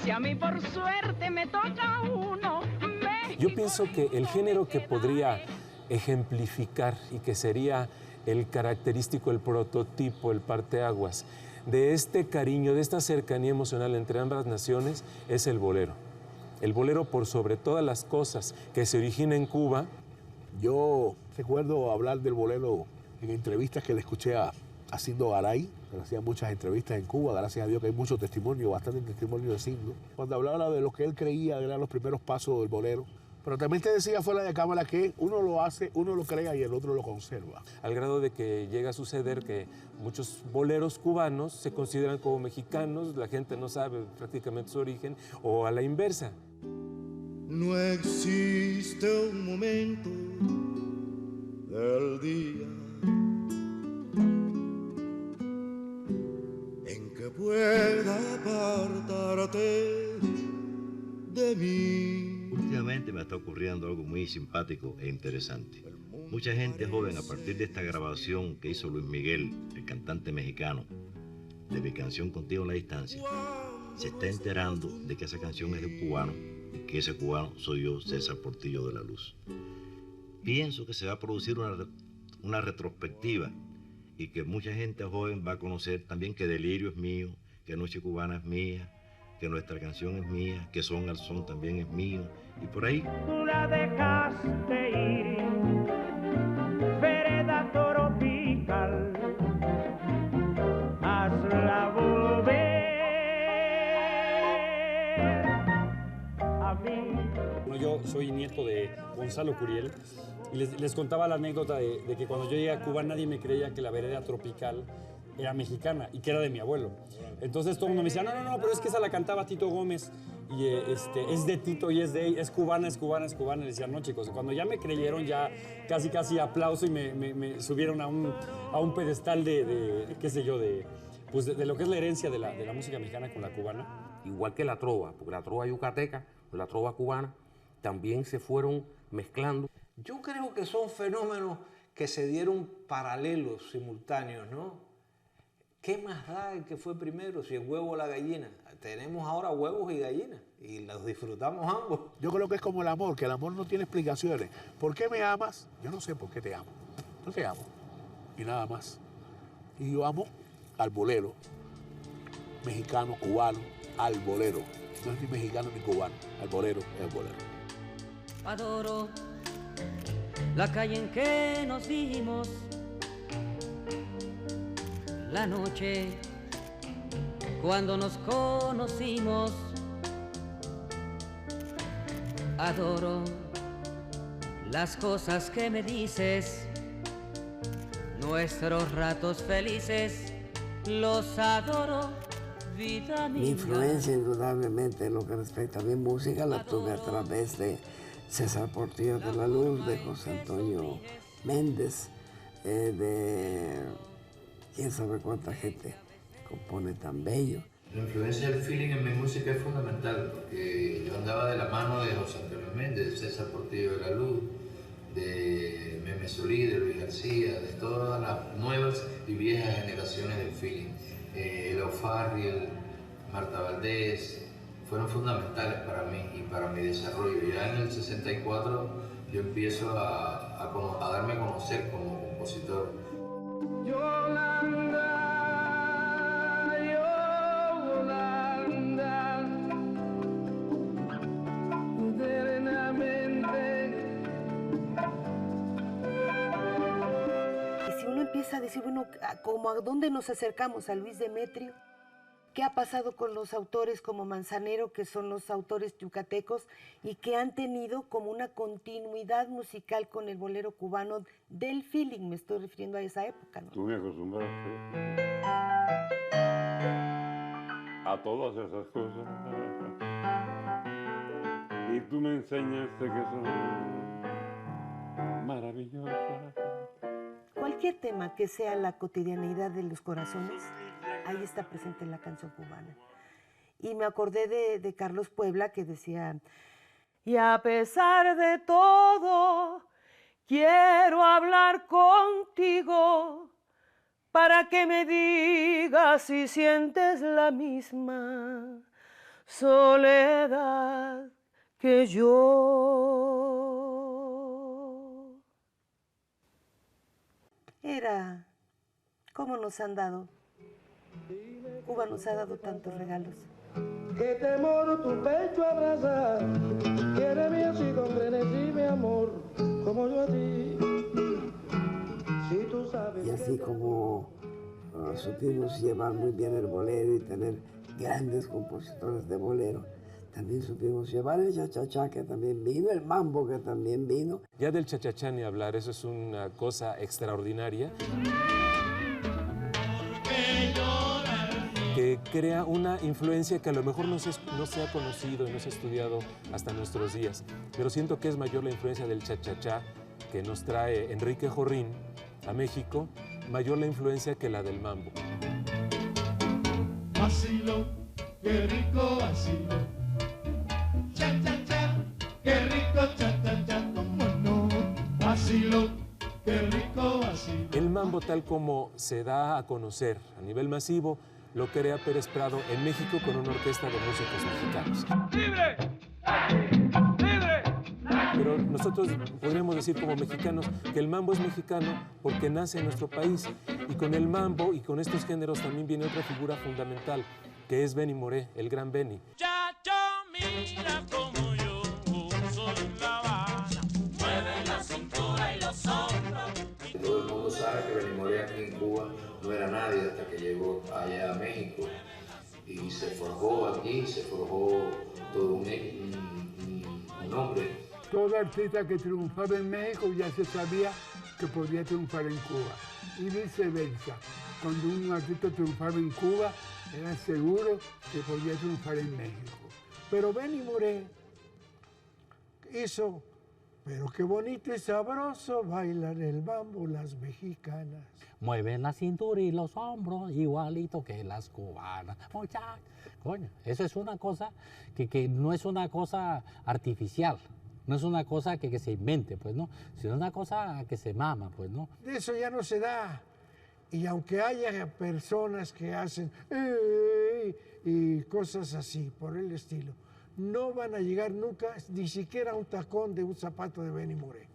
Speaker 10: si a mí por suerte me toca uno.
Speaker 7: Yo pienso que el género que podría ejemplificar y que sería el característico, el prototipo, el parteaguas de este cariño, de esta cercanía emocional entre ambas naciones es el bolero. El bolero por sobre todas las cosas que se origina en Cuba.
Speaker 21: Yo recuerdo hablar del bolero en entrevistas que le escuché a Cindo Garay, que hacía muchas entrevistas en Cuba, gracias a Dios que hay mucho testimonio, bastante testimonio de Cindo, cuando hablaba de lo que él creía eran los primeros pasos del bolero. Pero también te decía fuera de cámara que uno lo hace, uno lo crea y el otro lo conserva.
Speaker 7: Al grado de que llega a suceder que muchos boleros cubanos se consideran como mexicanos, la gente no sabe prácticamente su origen, o a la inversa.
Speaker 12: No existe un momento del día en que pueda apartarte de mí.
Speaker 13: Últimamente me está ocurriendo algo muy simpático e interesante. Mucha gente joven, a partir de esta grabación que hizo Luis Miguel, el cantante mexicano, de mi canción Contigo en la Distancia, se está enterando de que esa canción es de un cubano y que ese cubano soy yo, César Portillo de la Luz. Pienso que se va a producir una retrospectiva y que mucha gente joven va a conocer también que Delirio es mío, que Noche Cubana es mía, que nuestra canción es mía, que Son al Son también es mío, y por ahí.
Speaker 15: Tú la dejaste ir, vereda tropical, hazla volver a mí.
Speaker 14: Bueno, yo soy nieto de Gonzalo Curiel y les contaba la anécdota de que cuando yo llegué a Cuba nadie me creía que la vereda tropical era mexicana y que era de mi abuelo. Entonces todo el mundo me decía, no, pero es que esa la cantaba Tito Gómez y es de Tito y es cubana. Y le decía, no, chicos, cuando ya me creyeron, ya casi aplauso y me subieron a un pedestal de qué sé yo, de lo que es la herencia de la música mexicana con la cubana.
Speaker 24: Igual que la trova, porque la trova yucateca o la trova cubana también se fueron mezclando.
Speaker 19: Yo creo que son fenómenos que se dieron paralelos, simultáneos, ¿no? ¿Qué más da el que fue primero, si el huevo o la gallina? Tenemos ahora huevos y gallinas y los disfrutamos ambos.
Speaker 21: Yo creo que es como el amor, que el amor no tiene explicaciones. ¿Por qué me amas? Yo no sé por qué te amo. Yo te amo. Y nada más. Y yo amo al bolero, mexicano, cubano, al bolero. No es ni mexicano ni cubano, al bolero es el bolero.
Speaker 25: Adoro la calle en que nos vimos, la noche cuando nos conocimos. Adoro las cosas que me dices, nuestros ratos felices, los adoro, vida mía.
Speaker 27: Mi influencia indudablemente en lo que respecta a mi música la tuve a través de César Portillo de la Luz, de José Antonio Méndez, de quién sabe cuánta gente compone tan bello.
Speaker 18: La influencia del feeling en mi música es fundamental porque yo andaba de la mano de José Antonio Méndez, de César Portillo de la Luz, de Meme Solí, de Luis García, de todas las nuevas y viejas generaciones del feeling. Leo Farriel, Marta Valdés, fueron fundamentales para mí y para mi desarrollo. Ya en el 64 yo empiezo a darme a conocer como compositor.
Speaker 15: Yolanda,
Speaker 20: Y si uno empieza a decir, bueno, ¿cómo a dónde nos acercamos? ¿A Luis Demetrio? ¿Qué ha pasado con los autores como Manzanero, que son los autores yucatecos, y que han tenido como una continuidad musical con el bolero cubano del feeling? Me estoy refiriendo a esa época, ¿no?
Speaker 2: Tú me acostumbraste a todas esas cosas y tú me enseñaste que son maravillosas.
Speaker 20: Cualquier tema que sea la cotidianidad de los corazones, ahí está presente en la canción cubana. Y me acordé de Carlos Puebla, que decía, y a pesar de todo, quiero hablar contigo para que me digas si sientes la misma soledad que yo. Era cómo nos han dado. Cuba nos ha dado tantos regalos.
Speaker 3: Que temor tu pecho abrazar, quiéreme así con frenesí, mi amor, como yo a ti. Si tú sabes.
Speaker 27: Y así como supimos llevar muy bien el bolero y tener grandes compositores de bolero, también supimos llevar el cha-cha-cha, que también vino, el mambo, que también vino.
Speaker 7: Ya del cha-cha-cha ni hablar, eso es una cosa extraordinaria, que crea una influencia que a lo mejor no se ha conocido y no se ha estudiado hasta nuestros días. Pero siento que es mayor la influencia del cha-cha-cha que nos trae Enrique Jorrín a México, mayor la influencia que la del mambo.
Speaker 12: Vacilo, qué rico vacilo. Cha-cha-cha, qué rico cha-cha-cha, cómo no. Vacilo, qué rico vacilo.
Speaker 7: El mambo, tal como se da a conocer a nivel masivo, lo crea Pérez Prado en México con una orquesta de músicos mexicanos.
Speaker 12: ¡Libre! ¡Libre!
Speaker 7: Pero nosotros podríamos decir como mexicanos que el mambo es mexicano porque nace en nuestro país. Y con el mambo y con estos géneros también viene otra figura fundamental, que es Benny Moré, el gran Benny.
Speaker 12: Chacho, mira como yo soy La Habana. Mueve la cintura y los hombros.
Speaker 18: Todo el mundo sabe que Benny Moré aquí en Cuba no era nadie hasta que llegó allá a México y se forjó aquí, se forjó todo un hombre.
Speaker 21: Todo artista que triunfaba en México ya se sabía que podía triunfar en Cuba y viceversa. Cuando un artista triunfaba en Cuba era seguro que podía triunfar en México. Pero Benny Moré hizo, pero qué bonito y sabroso bailan el mambo las mexicanas.
Speaker 4: Mueven la cintura y los hombros igualito que las cubanas. Muchachos, coño, eso es una cosa que no es una cosa artificial. No es una cosa que se invente, pues, ¿no? Sino una cosa que se mama, pues, ¿no?
Speaker 21: Eso ya no se da. Y aunque haya personas que hacen y cosas así, por el estilo, no van a llegar nunca ni siquiera a un tacón de un zapato de Benny Moré.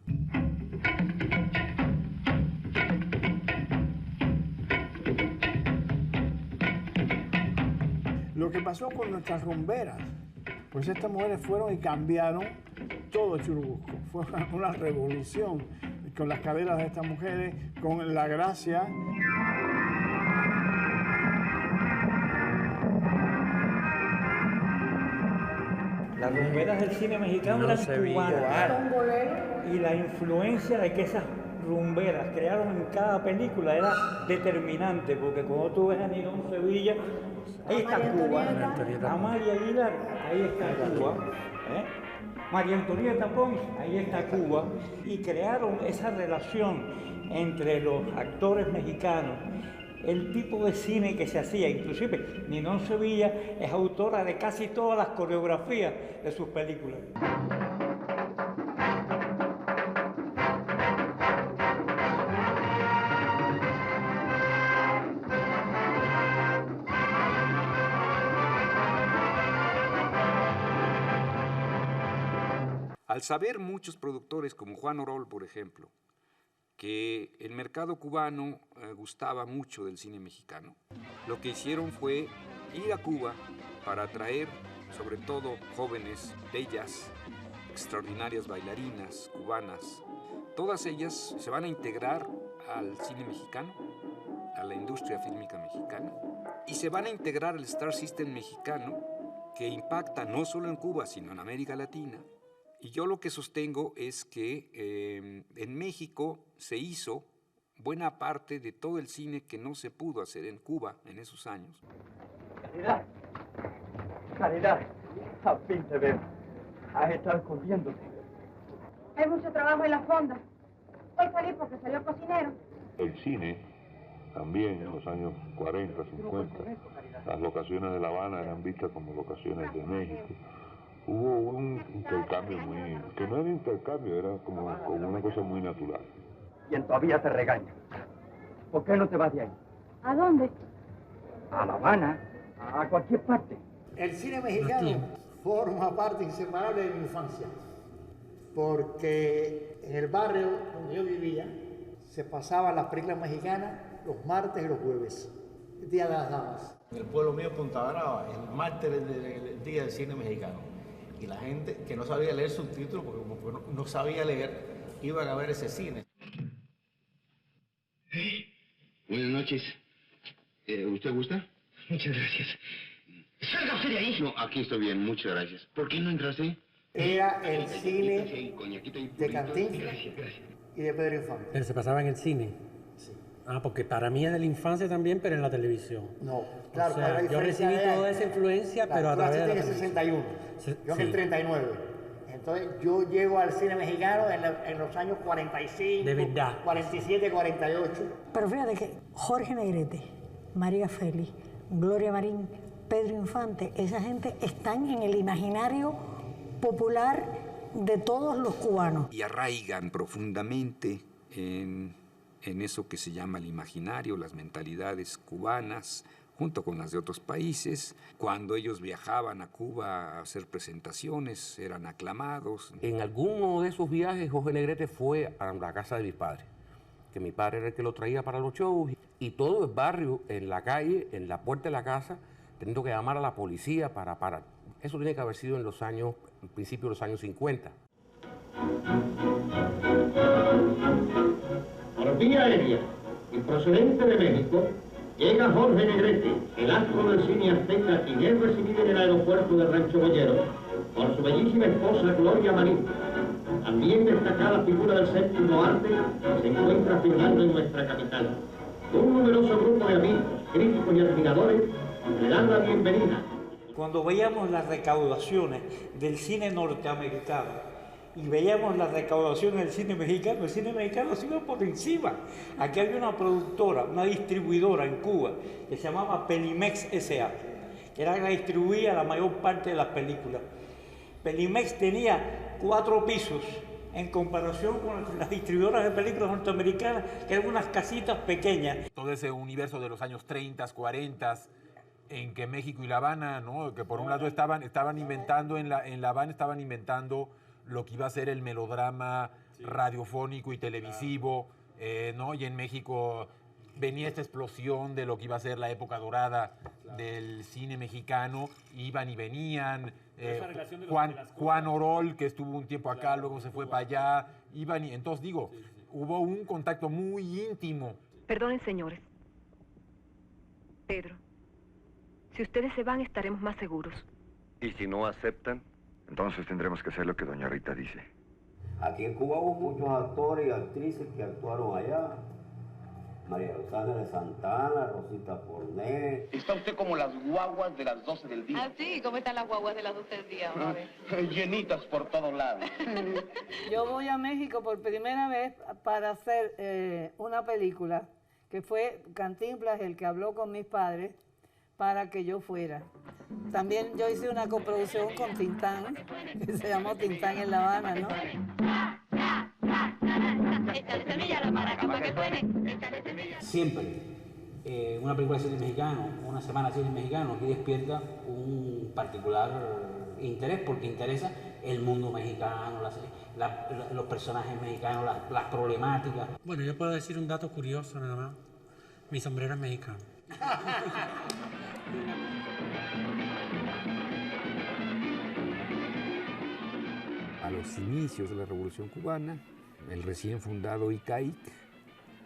Speaker 5: Lo que pasó con nuestras rumberas, pues estas mujeres fueron y cambiaron todo Churubusco. Fue una revolución con las caderas de estas mujeres, con la gracia.
Speaker 16: Las rumberas del cine mexicano eran cubanas. Y la influencia de que esas rumberas crearon en cada película era determinante, porque cuando tú ves a Ninón Sevilla, ahí está Cuba. Amalia Aguilar, ahí está Cuba. María Antonieta Pons, ahí está Cuba. Y crearon esa relación entre los actores mexicanos, el tipo de cine que se hacía. Inclusive Ninón Sevilla es autora de casi todas las coreografías de sus películas.
Speaker 17: Al saber muchos productores como Juan Orol, por ejemplo, que el mercado cubano gustaba mucho del cine mexicano, lo que hicieron fue ir a Cuba para atraer sobre todo jóvenes, bellas, extraordinarias bailarinas cubanas. Todas ellas se van a integrar al cine mexicano a la industria fílmica mexicana y se van a integrar al Star System mexicano, que impacta no solo en Cuba, sino en América Latina. Y yo lo que sostengo es que en México se hizo buena parte de todo el cine que no se pudo hacer en Cuba en esos años.
Speaker 1: Caridad, Caridad, a fin te veo. Has estado escondiéndote.
Speaker 6: Hay mucho trabajo en la fonda. Hoy salí porque salió cocinero.
Speaker 9: El cine, también en los años 40, 50, las locaciones de La Habana eran vistas como locaciones de México. Hubo un intercambio que no era intercambio, era como una cosa muy natural.
Speaker 1: Quien todavía te regaña. ¿Por qué no te vas de ahí?
Speaker 6: ¿A dónde?
Speaker 1: A La Habana, a cualquier parte.
Speaker 5: El cine mexicano forma parte inseparable de mi infancia, porque en el barrio donde yo vivía se pasaban las películas mexicanas los martes y los jueves, el Día de las Damas.
Speaker 11: En el pueblo mío, Punta Brava, el martes del Día del Cine Mexicano. Y la gente que no sabía leer subtítulos, porque como no sabía leer, iban a ver ese cine.
Speaker 22: Buenas noches. ¿Usted gusta?
Speaker 1: Muchas gracias. ¡Salga usted de ahí!
Speaker 22: No, aquí estoy bien, muchas gracias. ¿Por qué no entraste?
Speaker 5: Era el cine de Cantinflas y de Pedro Infante.
Speaker 4: Pero se pasaba en el cine.
Speaker 5: Sí.
Speaker 4: Ah, porque para mí es de la infancia también, pero en la televisión.
Speaker 5: No, claro,
Speaker 4: o sea, yo recibí toda esa influencia,
Speaker 5: claro,
Speaker 4: pero a través de la
Speaker 5: en el
Speaker 4: televisión.
Speaker 5: 61, yo en el 39. Entonces yo llego al cine mexicano en los años 45,
Speaker 4: de verdad.
Speaker 5: 47, 48.
Speaker 23: Pero fíjate que Jorge Negrete, María Félix, Gloria Marín, Pedro Infante, esa gente están en el imaginario popular de todos los cubanos.
Speaker 17: Y arraigan profundamente en eso que se llama el imaginario, las mentalidades cubanas, junto con las de otros países. Cuando ellos viajaban a Cuba a hacer presentaciones, eran aclamados.
Speaker 24: En alguno de esos viajes, Jorge Negrete fue a la casa de mis padres, que mi padre era el que lo traía para los shows, y todo el barrio, en la calle, en la puerta de la casa, teniendo que llamar a la policía para parar. Eso tiene que haber sido en principios de los años 50.
Speaker 1: Por vía aérea y procedente de México, llega Jorge Negrete, el astro del cine azteca, quien es recibido en el aeropuerto de Rancho Boyero por su bellísima esposa Gloria Marín. También destacada figura del séptimo arte que se encuentra filmando en nuestra capital. Un numeroso grupo de amigos, críticos y admiradores le dan la bienvenida.
Speaker 16: Cuando veíamos las recaudaciones del cine norteamericano y veíamos la recaudación del cine mexicano, el cine mexicano se iba por encima. Aquí había una productora, una distribuidora en Cuba que se llamaba Pelimex S.A., que era la que distribuía la mayor parte de las películas. Pelimex tenía 4 pisos en comparación con las distribuidoras de películas norteamericanas, que eran unas casitas pequeñas.
Speaker 7: Todo ese universo de los años 30, 40, en que México y La Habana, ¿no? Que por un lado estaban inventando, en La Habana estaban inventando lo que iba a ser el melodrama radiofónico y televisivo, ¿no? Y en México venía esta explosión de lo que iba a ser la época dorada del cine mexicano, iban y venían. Juan Orol, que estuvo un tiempo acá, luego se fue para allá, iban y entonces digo, hubo un contacto muy íntimo.
Speaker 26: Perdonen, señores. Pedro, si ustedes se van, estaremos más seguros.
Speaker 28: ¿Y si no aceptan? Entonces tendremos que hacer lo que doña Rita dice.
Speaker 29: Aquí en Cuba hubo muchos actores y actrices que actuaron allá. María Rosana de Santana, Rosita Forné.
Speaker 28: Está usted como las guaguas de las 12 del día.
Speaker 30: Ah, sí, ¿cómo están las guaguas de las 12 del día?
Speaker 28: Llenitas por todos lados.
Speaker 31: Yo voy a México por primera vez para hacer una película, que fue Cantinflas el que habló con mis padres para que yo fuera. También yo hice una coproducción con Tintán, que se llamó Tintán en La Habana, ¿no?
Speaker 4: Siempre una película de cine mexicano, una semana de cine mexicano, aquí despierta un particular interés, porque interesa el mundo mexicano, los personajes mexicanos, las problemáticas. Bueno, yo puedo decir un dato curioso nada más. Mi sombrero es mexicano.
Speaker 17: A los inicios de la Revolución Cubana, el recién fundado ICAIC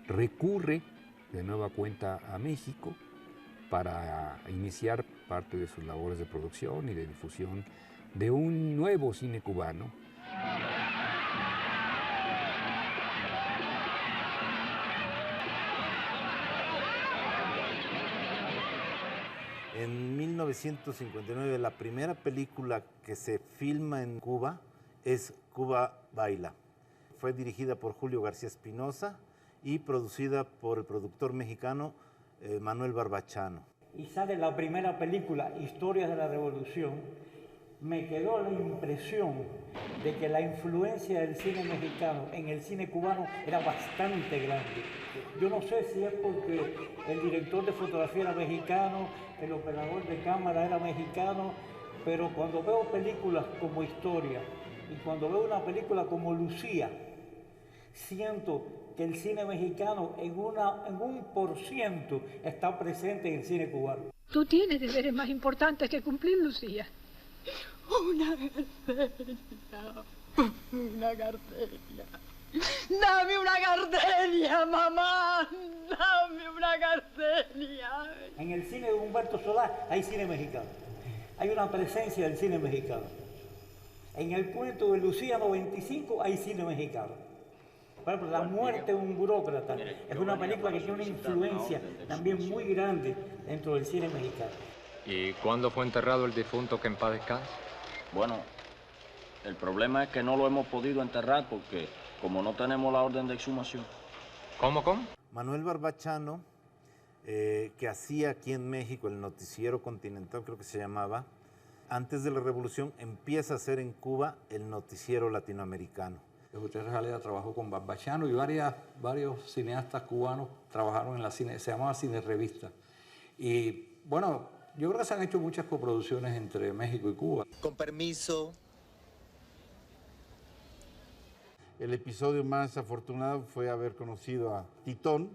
Speaker 17: recurre de nueva cuenta a México para iniciar parte de sus labores de producción y de difusión de un nuevo cine cubano.
Speaker 2: En 1959, la primera película que se filma en Cuba es Cuba Baila. Fue dirigida por Julio García Espinosa y producida por el productor mexicano Manuel Barbachano.
Speaker 16: Y sale la primera película, Historias de la Revolución. Me quedó la impresión de que la influencia del cine mexicano en el cine cubano era bastante grande. Yo no sé si es porque el director de fotografía era mexicano, el operador de cámara era mexicano, pero cuando veo películas como Historia y cuando veo una película como Lucía, siento que el cine mexicano en un % está presente en el cine cubano.
Speaker 3: Tú tienes deberes más importantes que cumplir, Lucía.
Speaker 8: Una gardenia. Una gardenia. Dame una gardenia, mamá. Dame una gardenia.
Speaker 16: En el cine de Humberto Solá hay cine mexicano. Hay una presencia del cine mexicano. En el cuento de Lucía 95 hay cine mexicano. Por ejemplo, La muerte de un burócrata es una película que tiene una influencia también muy grande dentro del cine mexicano.
Speaker 10: ¿Y cuándo fue enterrado el difunto, que en paz descanse?
Speaker 13: Bueno, el problema es que no lo hemos podido enterrar porque como no tenemos la orden de exhumación.
Speaker 10: ¿Cómo?
Speaker 2: Manuel Barbachano, que hacía aquí en México el Noticiero Continental, creo que se llamaba, antes de la Revolución empieza a hacer en Cuba el Noticiero Latinoamericano.
Speaker 14: Gutiérrez Galea trabajó con Barbachano y varios cineastas cubanos trabajaron en la cine, se llamaba Cine Revista. Y bueno, yo creo que se han hecho muchas coproducciones entre México y Cuba.
Speaker 15: Con permiso.
Speaker 21: El episodio más afortunado fue haber conocido a Titón.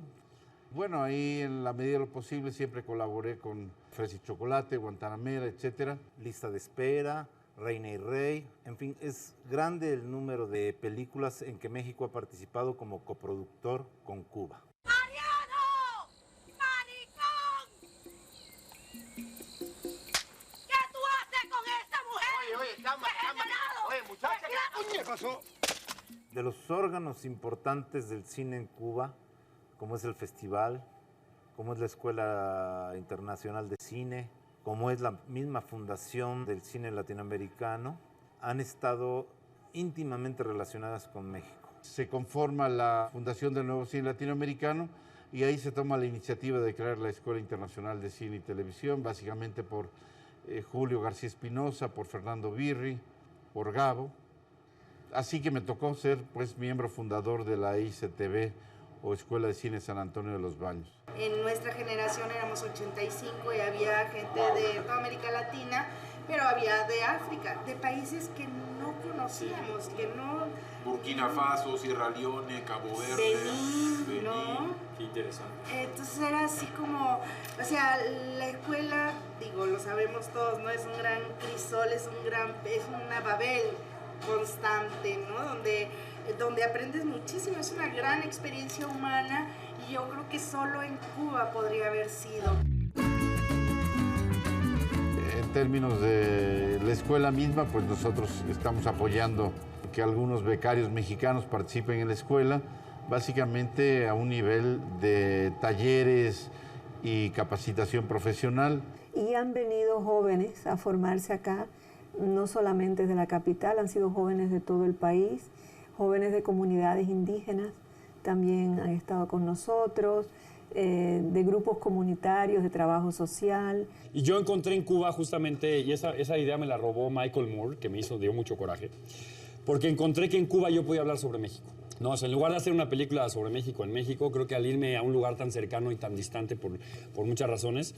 Speaker 21: Bueno, ahí en la medida de lo posible siempre colaboré con Fresa y Chocolate, Guantanamera, etcétera.
Speaker 2: Lista de espera, Reina y Rey, en fin, es grande el número de películas en que México ha participado como coproductor con Cuba.
Speaker 8: ¡Mariano! ¡Maricón! ¿Qué tú haces con esta mujer?
Speaker 15: Oye, calma. Oye, muchacha, ¿qué pasó?
Speaker 2: De los órganos importantes del cine en Cuba, como es el festival, como es la Escuela Internacional de Cine, como es la misma fundación del cine latinoamericano, han estado íntimamente relacionadas con México.
Speaker 21: Se conforma la Fundación del Nuevo Cine Latinoamericano y ahí se toma la iniciativa de crear la Escuela Internacional de Cine y Televisión, básicamente por Julio García Espinosa, por Fernando Birri, por Gabo. Así que me tocó ser pues miembro fundador de la ICTV o Escuela de Cine San Antonio de los Baños.
Speaker 19: En nuestra generación éramos 85 y había gente de toda América Latina, pero había de África, de países que no conocíamos, que no...
Speaker 20: Burkina Faso, Sierra Leone, Cabo Verde,
Speaker 19: Benín, ¿no?
Speaker 20: Qué interesante.
Speaker 19: Entonces era así como, o sea, la escuela, digo, lo sabemos todos, ¿no? Es un gran crisol, es una Babel constante, ¿no? Donde aprendes muchísimo, es una gran experiencia humana y yo creo que solo en Cuba podría haber sido.
Speaker 21: En términos de la escuela misma, pues nosotros estamos apoyando que algunos becarios mexicanos participen en la escuela, básicamente a un nivel de talleres y capacitación profesional.
Speaker 25: Y han venido jóvenes a formarse acá, no solamente de la capital, han sido jóvenes de todo el país, jóvenes de comunidades indígenas también han estado con nosotros, de grupos comunitarios, de trabajo social.
Speaker 27: Y yo encontré en Cuba justamente, y esa idea me la robó Michael Moore, que dio mucho coraje, porque encontré que en Cuba yo podía hablar sobre México. No, o sea, en lugar de hacer una película sobre México en México, creo que al irme a un lugar tan cercano y tan distante por muchas razones,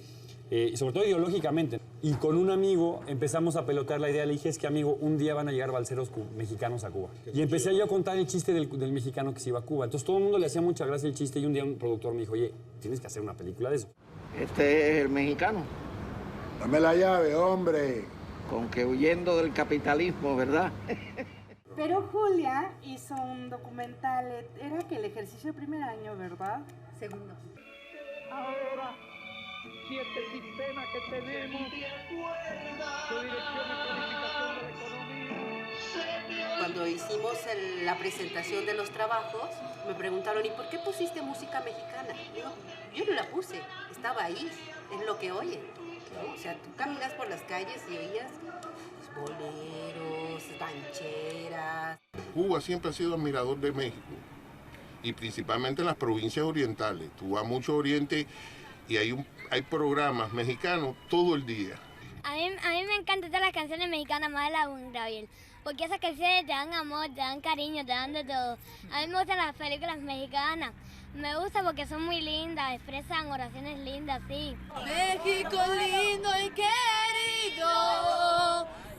Speaker 27: sobre todo ideológicamente, y con un amigo empezamos a pelotear la idea, le dije, es que amigo, un día van a llegar balseros mexicanos a Cuba. Y empecé yo a contar el chiste del mexicano que se iba a Cuba. Entonces todo el mundo le hacía mucha gracia el chiste y un día un productor me dijo, oye, tienes que hacer una película de eso.
Speaker 11: Este es el mexicano.
Speaker 21: Dame la llave, hombre.
Speaker 11: Con que huyendo del capitalismo, ¿verdad?
Speaker 31: Pero Julia hizo un documental, era que el ejercicio de primer año, ¿verdad?
Speaker 6: Segundo.
Speaker 16: Ahora, si este sistema que tenemos, su dirección de planificación de la economía.
Speaker 1: Cuando hicimos la presentación de los trabajos, me preguntaron, ¿y por qué pusiste música mexicana? Digo, yo no la puse, estaba ahí, es lo que oyen, ¿no? O sea, tú caminas por las calles y oías boleros, rancheras.
Speaker 5: Cuba siempre ha sido admirador de México, y principalmente en las provincias orientales. Tú vas mucho oriente y hay programas mexicanos todo el día.
Speaker 7: A mí me encantan todas las canciones mexicanas más de la Juan Gabriel, porque esas canciones te dan amor, te dan cariño, te dan de todo. A mí me gustan las películas mexicanas. Me gusta porque son muy lindas, expresan oraciones lindas, sí.
Speaker 8: México lindo y querido,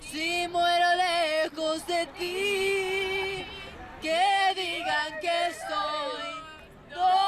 Speaker 8: si muero lejos de ti, que digan que estoy dormido.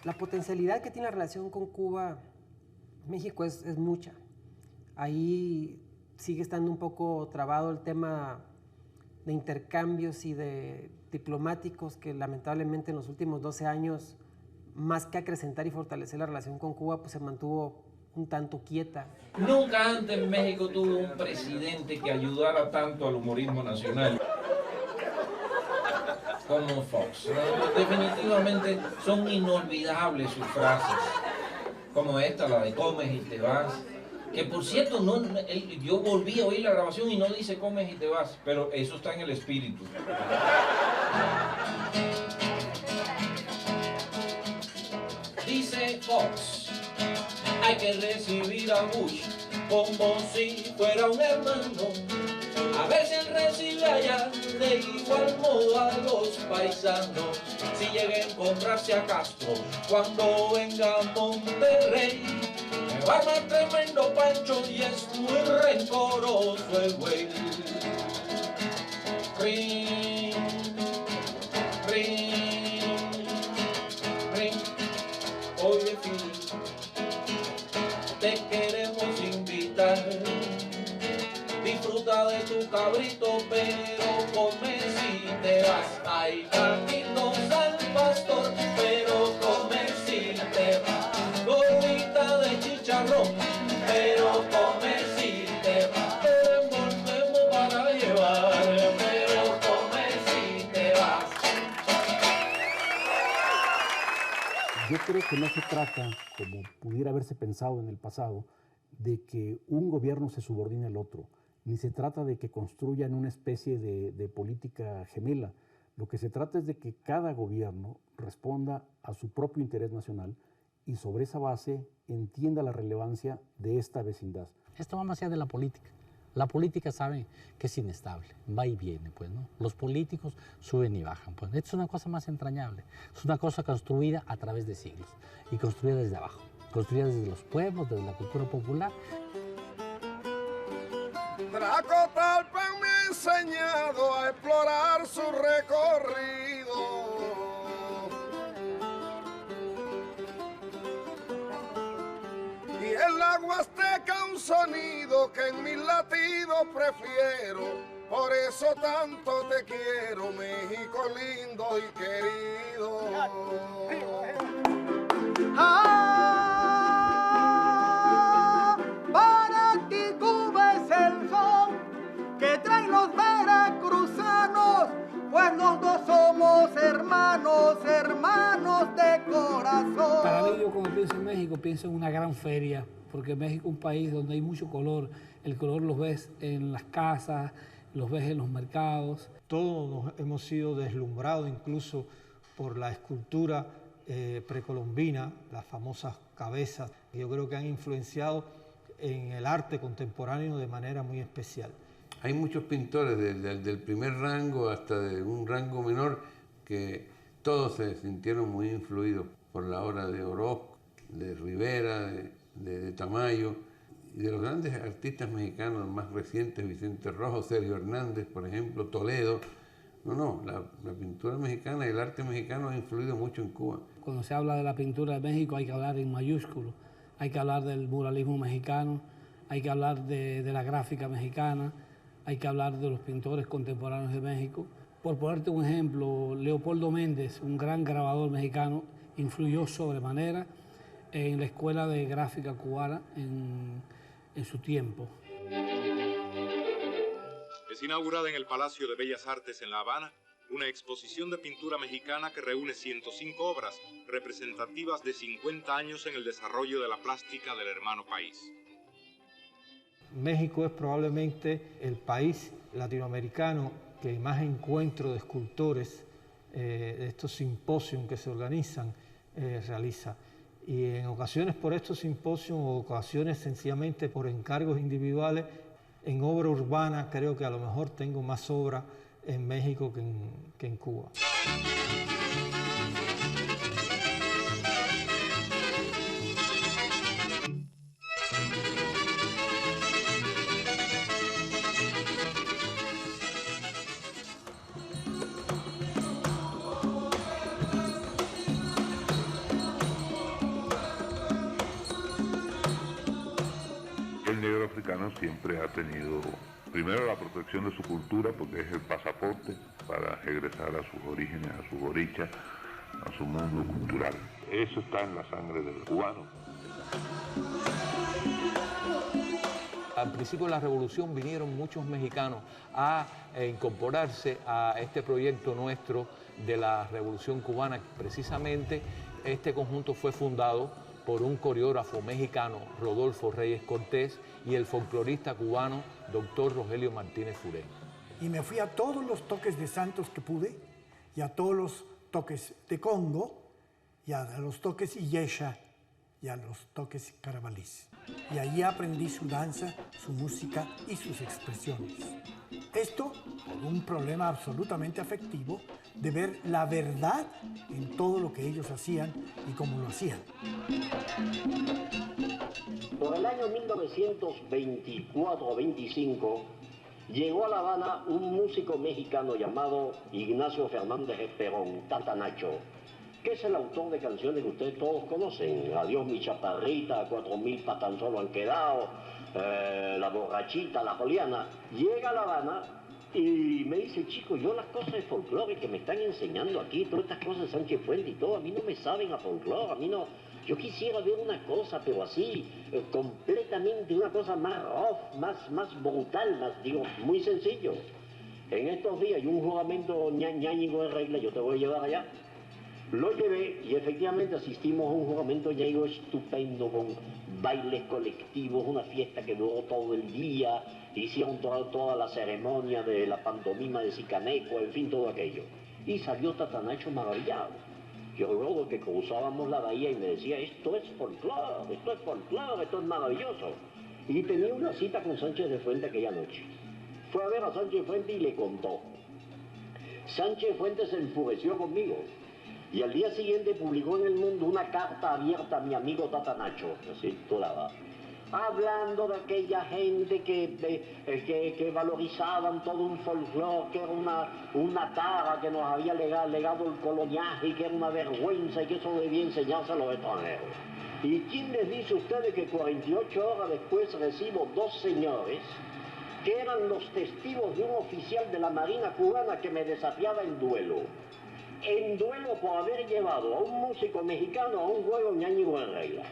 Speaker 9: La potencialidad que tiene la relación con Cuba, México es mucha. Ahí sigue estando un poco trabado el tema de intercambios y de diplomáticos que lamentablemente en los últimos 12 años, más que acrecentar y fortalecer la relación con Cuba, pues se mantuvo un tanto quieta.
Speaker 12: Nunca antes México tuvo un presidente que ayudara tanto al humorismo nacional como Fox. Definitivamente son inolvidables sus frases, como esta, la de comes y te vas, que por cierto yo volví a oír la grabación y no dice comes y te vas, pero eso está en el espíritu. Dice Fox, hay que recibir a Bush como si fuera un hermano. A ver si él recibe allá de igual modo a los paisanos. Si llega a encontrarse a Castro cuando venga a Monterrey, me va a dar tremendo pancho y es muy rencoroso el güey. Ring, ring, ring. Oye, Philip, te queremos invitar. Disfruta de tu cabrito, pero come si te vas. Hay taquitos al pastor, pero come si te vas. Gordita de chicharrón, pero come si te vas. Te envolvemos para llevar, pero come si te vas.
Speaker 18: Yo creo que no se trata, como pudiera haberse pensado en el pasado, de que un gobierno se subordine al otro, ni se trata de que construyan una especie de política gemela. Lo que se trata es de que cada gobierno responda a su propio interés nacional y sobre esa base entienda la relevancia de esta vecindad.
Speaker 4: Esto va más allá de la política. La política sabe que es inestable, va y viene, pues, ¿no? Los políticos suben y bajan, pues. Esto es una cosa más entrañable. Es una cosa construida a través de siglos y construida desde abajo, construida desde los pueblos, desde la cultura popular.
Speaker 22: Draco Talpan me ha enseñado a explorar su recorrido. Y en la Huasteca un sonido que en mis latidos prefiero. Por eso tanto te quiero, México lindo y querido.
Speaker 8: Para ti Cuba es el son que traen los veracruzanos, pues los dos somos hermanos, hermanos de corazón.
Speaker 23: Para mí, yo cuando pienso en México, pienso en una gran feria, porque México es un país donde hay mucho color. El color los ves en las casas, los ves en los mercados.
Speaker 24: Todos nos hemos sido deslumbrados incluso por la escultura precolombina, las famosas cabezas, que yo creo que han influenciado en el arte contemporáneo de manera muy especial.
Speaker 26: Hay muchos pintores del primer rango hasta de un rango menor que
Speaker 2: todos se sintieron muy influidos por la obra de Orozco, de Rivera, de Tamayo, y de los grandes artistas mexicanos más recientes, Vicente Rojo, Sergio Hernández, por ejemplo, Toledo. La pintura mexicana y el arte mexicano ha influido mucho en Cuba.
Speaker 23: Cuando se habla de la pintura de México hay que hablar en mayúsculo, hay que hablar del muralismo mexicano, hay que hablar de la gráfica mexicana, hay que hablar de los pintores contemporáneos de México. Por ponerte un ejemplo, Leopoldo Méndez, un gran grabador mexicano, influyó sobremanera en la escuela de gráfica cubana en su tiempo.
Speaker 3: Es inaugurada en el Palacio de Bellas Artes en La Habana una exposición de pintura mexicana que reúne 105 obras representativas de 50 años en el desarrollo de la plástica del hermano país.
Speaker 24: México es probablemente el país latinoamericano que más encuentros de escultores, de estos simposios que se organizan, realiza. Y en ocasiones por estos simposios, o ocasiones sencillamente por encargos individuales, en obra urbana creo que a lo mejor tengo más obra en México que en Cuba.
Speaker 10: El negro africano siempre ha tenido, primero, la protección de su cultura, porque es el pasaporte para regresar a sus orígenes, a sus orichas, a su mundo cultural. Eso está en la sangre del cubano.
Speaker 13: Al principio de la revolución vinieron muchos mexicanos a incorporarse a este proyecto nuestro de la revolución cubana. Precisamente este conjunto fue fundado por un coreógrafo mexicano, Rodolfo Reyes Cortés, y el folclorista cubano, doctor Rogelio Martínez Furén.
Speaker 14: Y me fui a todos los toques de Santos que pude, y a todos los toques de Congo, y a los toques Iyesha, y a los toques carabalís. Y allí aprendí su danza, su música y sus expresiones. Esto por un problema absolutamente afectivo de ver la verdad en todo lo que ellos hacían y cómo lo hacían.
Speaker 15: Por el año 1924-25 llegó a La Habana un músico mexicano llamado Ignacio Fernández Esperón, Tatanacho, que es el autor de canciones que ustedes todos conocen: Adiós mi chaparrita, 4000 pa' tan solo han quedado, La borrachita, La Juliana. Llega a La Habana y me dice: chico, yo las cosas de folclore que me están enseñando aquí, todas estas cosas de Sánchez Fuente y todo, a mí no me saben a folclore, a mí no. Yo quisiera ver una cosa, pero así, completamente, una cosa más rough, más brutal, más, digo, muy sencillo. En estos días hay un juramento ñáñigo de regla, yo te voy a llevar allá. Lo llevé y efectivamente asistimos a un juramento ñáñigo estupendo, con bailes colectivos, una fiesta que duró todo el día, hicieron toda la ceremonia de la pantomima de Sicaneco, en fin, todo aquello. Y salió Tatanacho maravillado. Yo recuerdo que cruzábamos la bahía y me decía: esto es folclore, esto es maravilloso. Y tenía una cita con Sánchez de Fuente aquella noche. Fue a ver a Sánchez de Fuente y le contó. Sánchez de Fuente se enfureció conmigo. Y al día siguiente publicó en El Mundo una carta abierta a mi amigo Tatanacho, así titulada, hablando de aquella gente que valorizaban todo un folclore, que era una tara que nos había legado el coloniaje y que era una vergüenza y que eso debía enseñarse a los extranjeros. ¿Y quién les dice a ustedes que 48 horas después recibo dos señores que eran los testigos de un oficial de la Marina cubana que me desafiaba en duelo? En duelo por haber llevado a un músico mexicano a un juego ñáñigo en regla.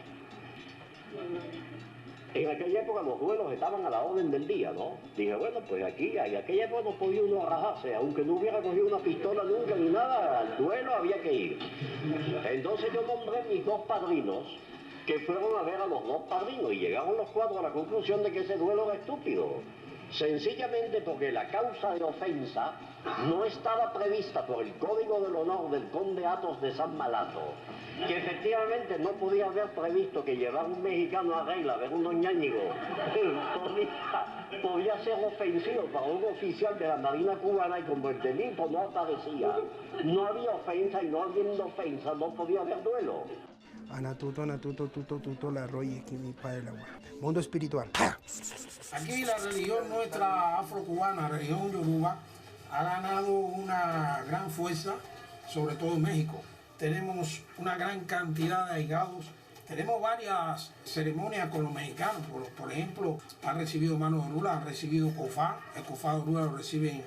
Speaker 15: En aquella época los duelos estaban a la orden del día, ¿no? Dije, bueno, pues aquí, en aquella época no podía uno rajarse, aunque no hubiera cogido una pistola nunca ni nada, al duelo había que ir. Entonces yo nombré mis dos padrinos, que fueron a ver a los dos padrinos, y llegaron los cuatro a la conclusión de que ese duelo era estúpido. sencillamente porque la causa de ofensa no estaba prevista por el Código del Honor del Conde Athos de San Malato, que efectivamente no podía haber previsto que llevar un mexicano a regla a ver un Ñáñigo podía ser ofensivo para un oficial de la Marina cubana, y como el delito no aparecía, no había ofensa, y no habiendo ofensa no podía haber duelo.
Speaker 11: Anatuto, tuto, la roya, que mi padre la agua. Mundo espiritual.
Speaker 17: Aquí la religión nuestra afrocubana, religión yoruba, ha ganado una gran fuerza, sobre todo en México. Tenemos una gran cantidad de allegados. Tenemos varias ceremonias con los mexicanos. Por ejemplo, ha recibido mano de Orula, ha recibido cofá. El cofá de Orula lo reciben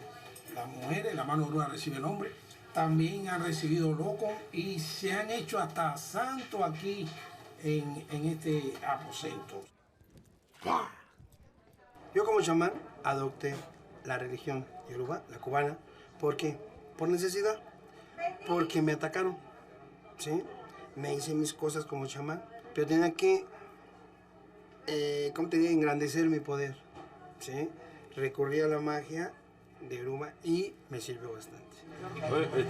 Speaker 17: las mujeres, la mano de Orula recibe el hombre. También han recibido locos y se han hecho hasta santos aquí en este aposento.
Speaker 11: Yo como chamán adopté la religión yoruba, la cubana. ¿Por qué? Por necesidad. Porque me atacaron, ¿sí? Me hice mis cosas como chamán, pero tenía que, ¿cómo te digo?, engrandecer mi poder, ¿sí? Recurrí a la magia de Yoruba y me sirvió bastante.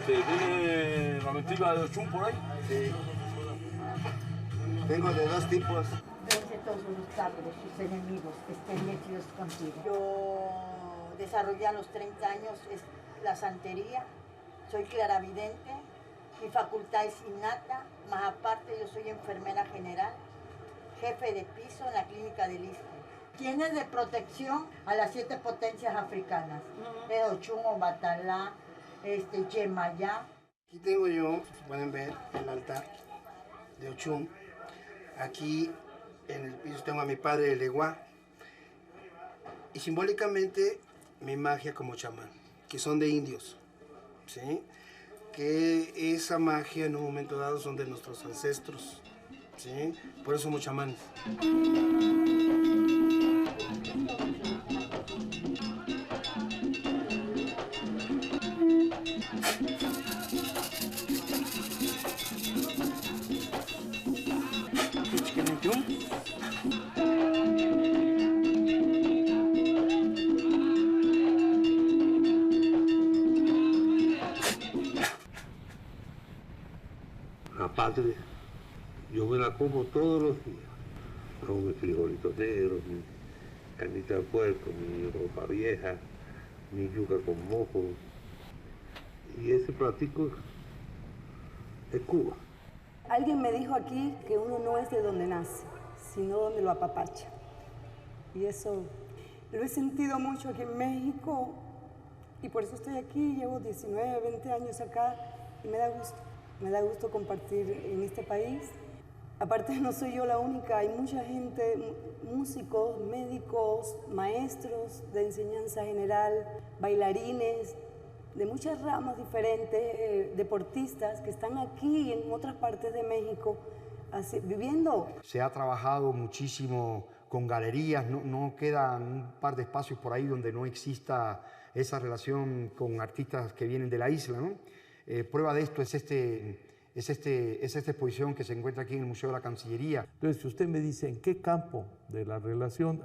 Speaker 19: ¿Tiene la mentira de Ochun por ahí?
Speaker 11: Sí. Tengo de dos tipos.
Speaker 20: Vence todos los cabros, sus enemigos, que estén metidos contigo. Yo desarrollé a los 30 años la santería, soy claravidente, mi facultad es innata, más aparte yo soy enfermera general, jefe de piso en la clínica del ISSSTE. Tienes de protección a las 7 potencias africanas, de Ochun, Obatalá, Yemayá.
Speaker 11: Aquí tengo yo, pueden ver, el altar de Ochun. Aquí en el piso tengo a mi padre, el Eguá. Y simbólicamente mi magia como chamán, que son de indios, ¿sí? Que esa magia en un momento dado son de nuestros ancestros, ¿sí? Por eso somos chamanes.
Speaker 2: Aparte, yo me la como todos los días. Hago mis frijolitos negros, mi carnita de puerco, mi ropa vieja, mi yuca con mojo. Y ese platico es Cuba.
Speaker 21: Alguien me dijo aquí que uno no es de donde nace, sino donde lo apapacha. Y eso lo he sentido mucho aquí en México, y por eso estoy aquí. Llevo 19, 20 años acá y me da gusto. Me da gusto compartir en este país. Aparte, no soy yo la única, hay mucha gente, músicos, médicos, maestros de enseñanza general, bailarines, de muchas ramas diferentes, deportistas que están aquí y en otras partes de México viviendo.
Speaker 11: Se ha trabajado muchísimo con galerías, no quedan un par de espacios por ahí donde no exista esa relación con artistas que vienen de la isla, ¿no? Prueba de esto es esta exposición que se encuentra aquí en el Museo de la Cancillería.
Speaker 25: Entonces, si usted me dice en qué campo de la relación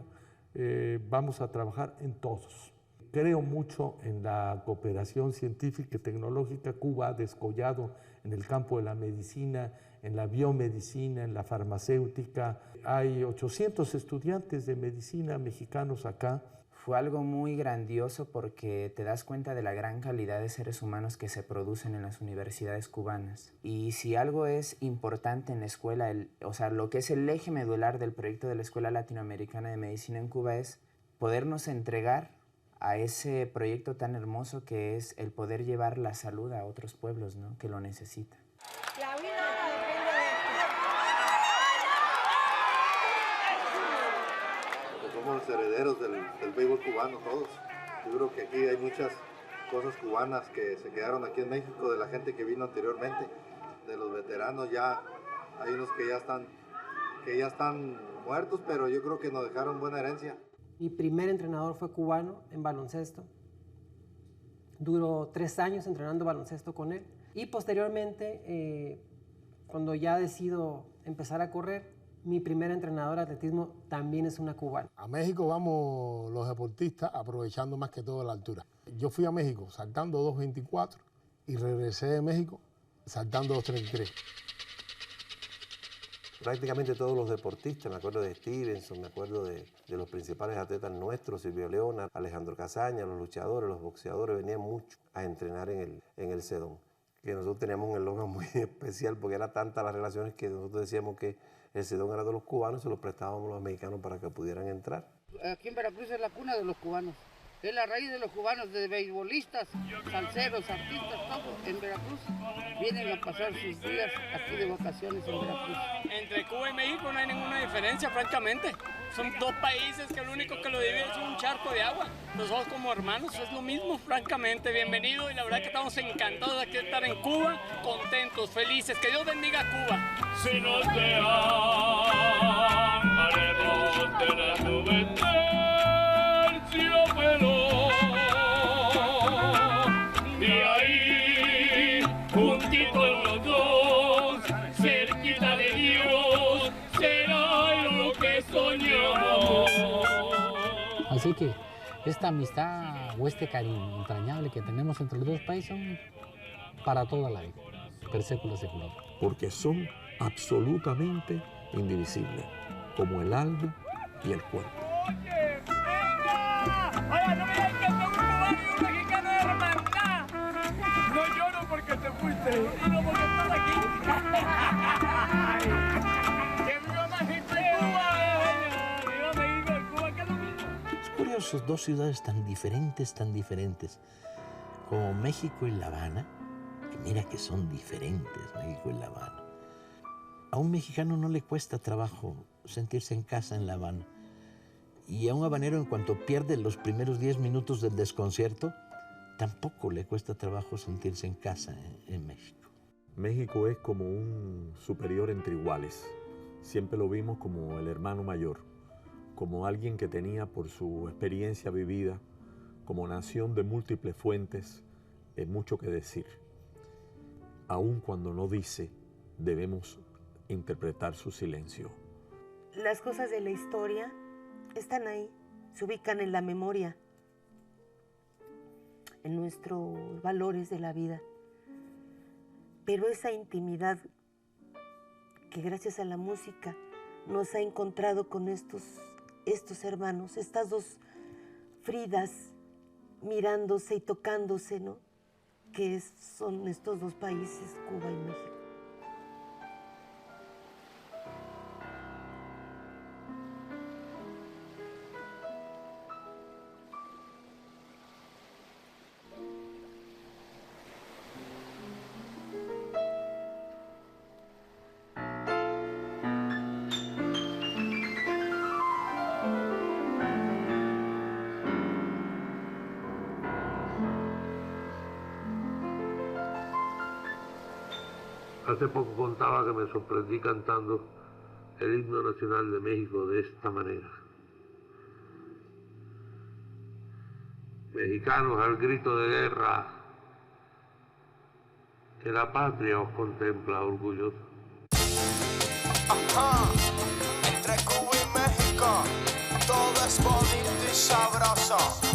Speaker 25: vamos a trabajar, en todos. Creo mucho en la cooperación científica y tecnológica. Cuba ha descollado en el campo de la medicina, en la biomedicina, en la farmacéutica. Hay 800 estudiantes de medicina mexicanos acá.
Speaker 26: Fue algo muy grandioso porque te das cuenta de la gran calidad de seres humanos que se producen en las universidades cubanas. Y si algo es importante en la escuela, lo que es el eje medular del proyecto de la Escuela Latinoamericana de Medicina en Cuba es podernos entregar a ese proyecto tan hermoso que es el poder llevar la salud a otros pueblos, ¿no?, que lo necesitan.
Speaker 20: La vida depende de
Speaker 27: Somos los herederos del béisbol cubano todos. Yo creo que aquí hay muchas cosas cubanas que se quedaron aquí en México de la gente que vino anteriormente, de los veteranos. Ya hay unos que ya están muertos, pero yo creo que nos dejaron buena herencia.
Speaker 9: Mi primer entrenador fue cubano en baloncesto. Duró 3 años entrenando baloncesto con él. Y posteriormente, cuando ya decido empezar a correr, Mi primera entrenadora de atletismo también es una cubana.
Speaker 1: A México vamos los deportistas aprovechando más que todo la altura. Yo fui a México saltando 2.24 y regresé de México saltando 2.33.
Speaker 5: Prácticamente todos los deportistas, me acuerdo de Stevenson, me acuerdo de los principales atletas nuestros, Silvio Leona, Alejandro Casaña, los luchadores, los boxeadores, venían mucho a entrenar en el Cedón. Que nosotros teníamos un eslogan muy especial porque era tantas las relaciones que nosotros decíamos que el Cedón era de los cubanos y se lo prestábamos a los mexicanos para que pudieran entrar.
Speaker 6: Aquí en Veracruz es la cuna de los cubanos. Es la raíz de los cubanos, de beisbolistas, salseros, artistas, todos en Veracruz vienen a pasar sus días aquí de vacaciones en Veracruz.
Speaker 7: Entre Cuba y México no hay ninguna diferencia, francamente. Son dos países que lo único que lo divide es un charco de agua. Los dos como hermanos, es lo mismo, francamente. Bienvenido y la verdad que estamos encantados de estar en Cuba, contentos, felices. Que Dios bendiga a Cuba.
Speaker 12: Si nos dejan, haremos de la nube terciopelo. Y ahí, juntitos los dos, cerquita de Dios, será lo que soñamos.
Speaker 4: Así que esta amistad o este cariño entrañable que tenemos entre los dos países son para toda la vida, per século secular.
Speaker 25: Porque son absolutamente indivisibles, como el alma y el cuerpo.
Speaker 7: Oye, no me digas que tengo un cubano y un mexicano de hermandad. No lloro porque te fuiste, sino porque estás aquí. ¡Que viva México y Cuba! ¡Viva México y Cuba, que es lo mismo!
Speaker 16: Es curioso, dos ciudades tan diferentes, como México y La Habana, que mira que son diferentes, México y La Habana. A un mexicano no le cuesta trabajo sentirse en casa en La Habana. Y a un habanero, en cuanto pierde los primeros 10 minutos del desconcierto, tampoco le cuesta trabajo sentirse en casa en México.
Speaker 25: México es como un superior entre iguales. Siempre lo vimos como el hermano mayor, como alguien que tenía por su experiencia vivida, como nación de múltiples fuentes, mucho que decir. Aun cuando no dice, debemos interpretar su silencio.
Speaker 19: Las cosas de la historia están ahí, se ubican en la memoria, en nuestros valores de la vida. Pero esa intimidad que gracias a la música nos ha encontrado con estos hermanos, estas dos Fridas mirándose y tocándose, ¿no? Que son estos dos países, Cuba y México.
Speaker 2: Hace poco contaba que me sorprendí cantando el himno nacional de México de esta manera. Mexicanos al grito de guerra, que la patria os contempla orgullosa.
Speaker 28: Ajá, entre Cuba y México, todo es bonito y sabroso.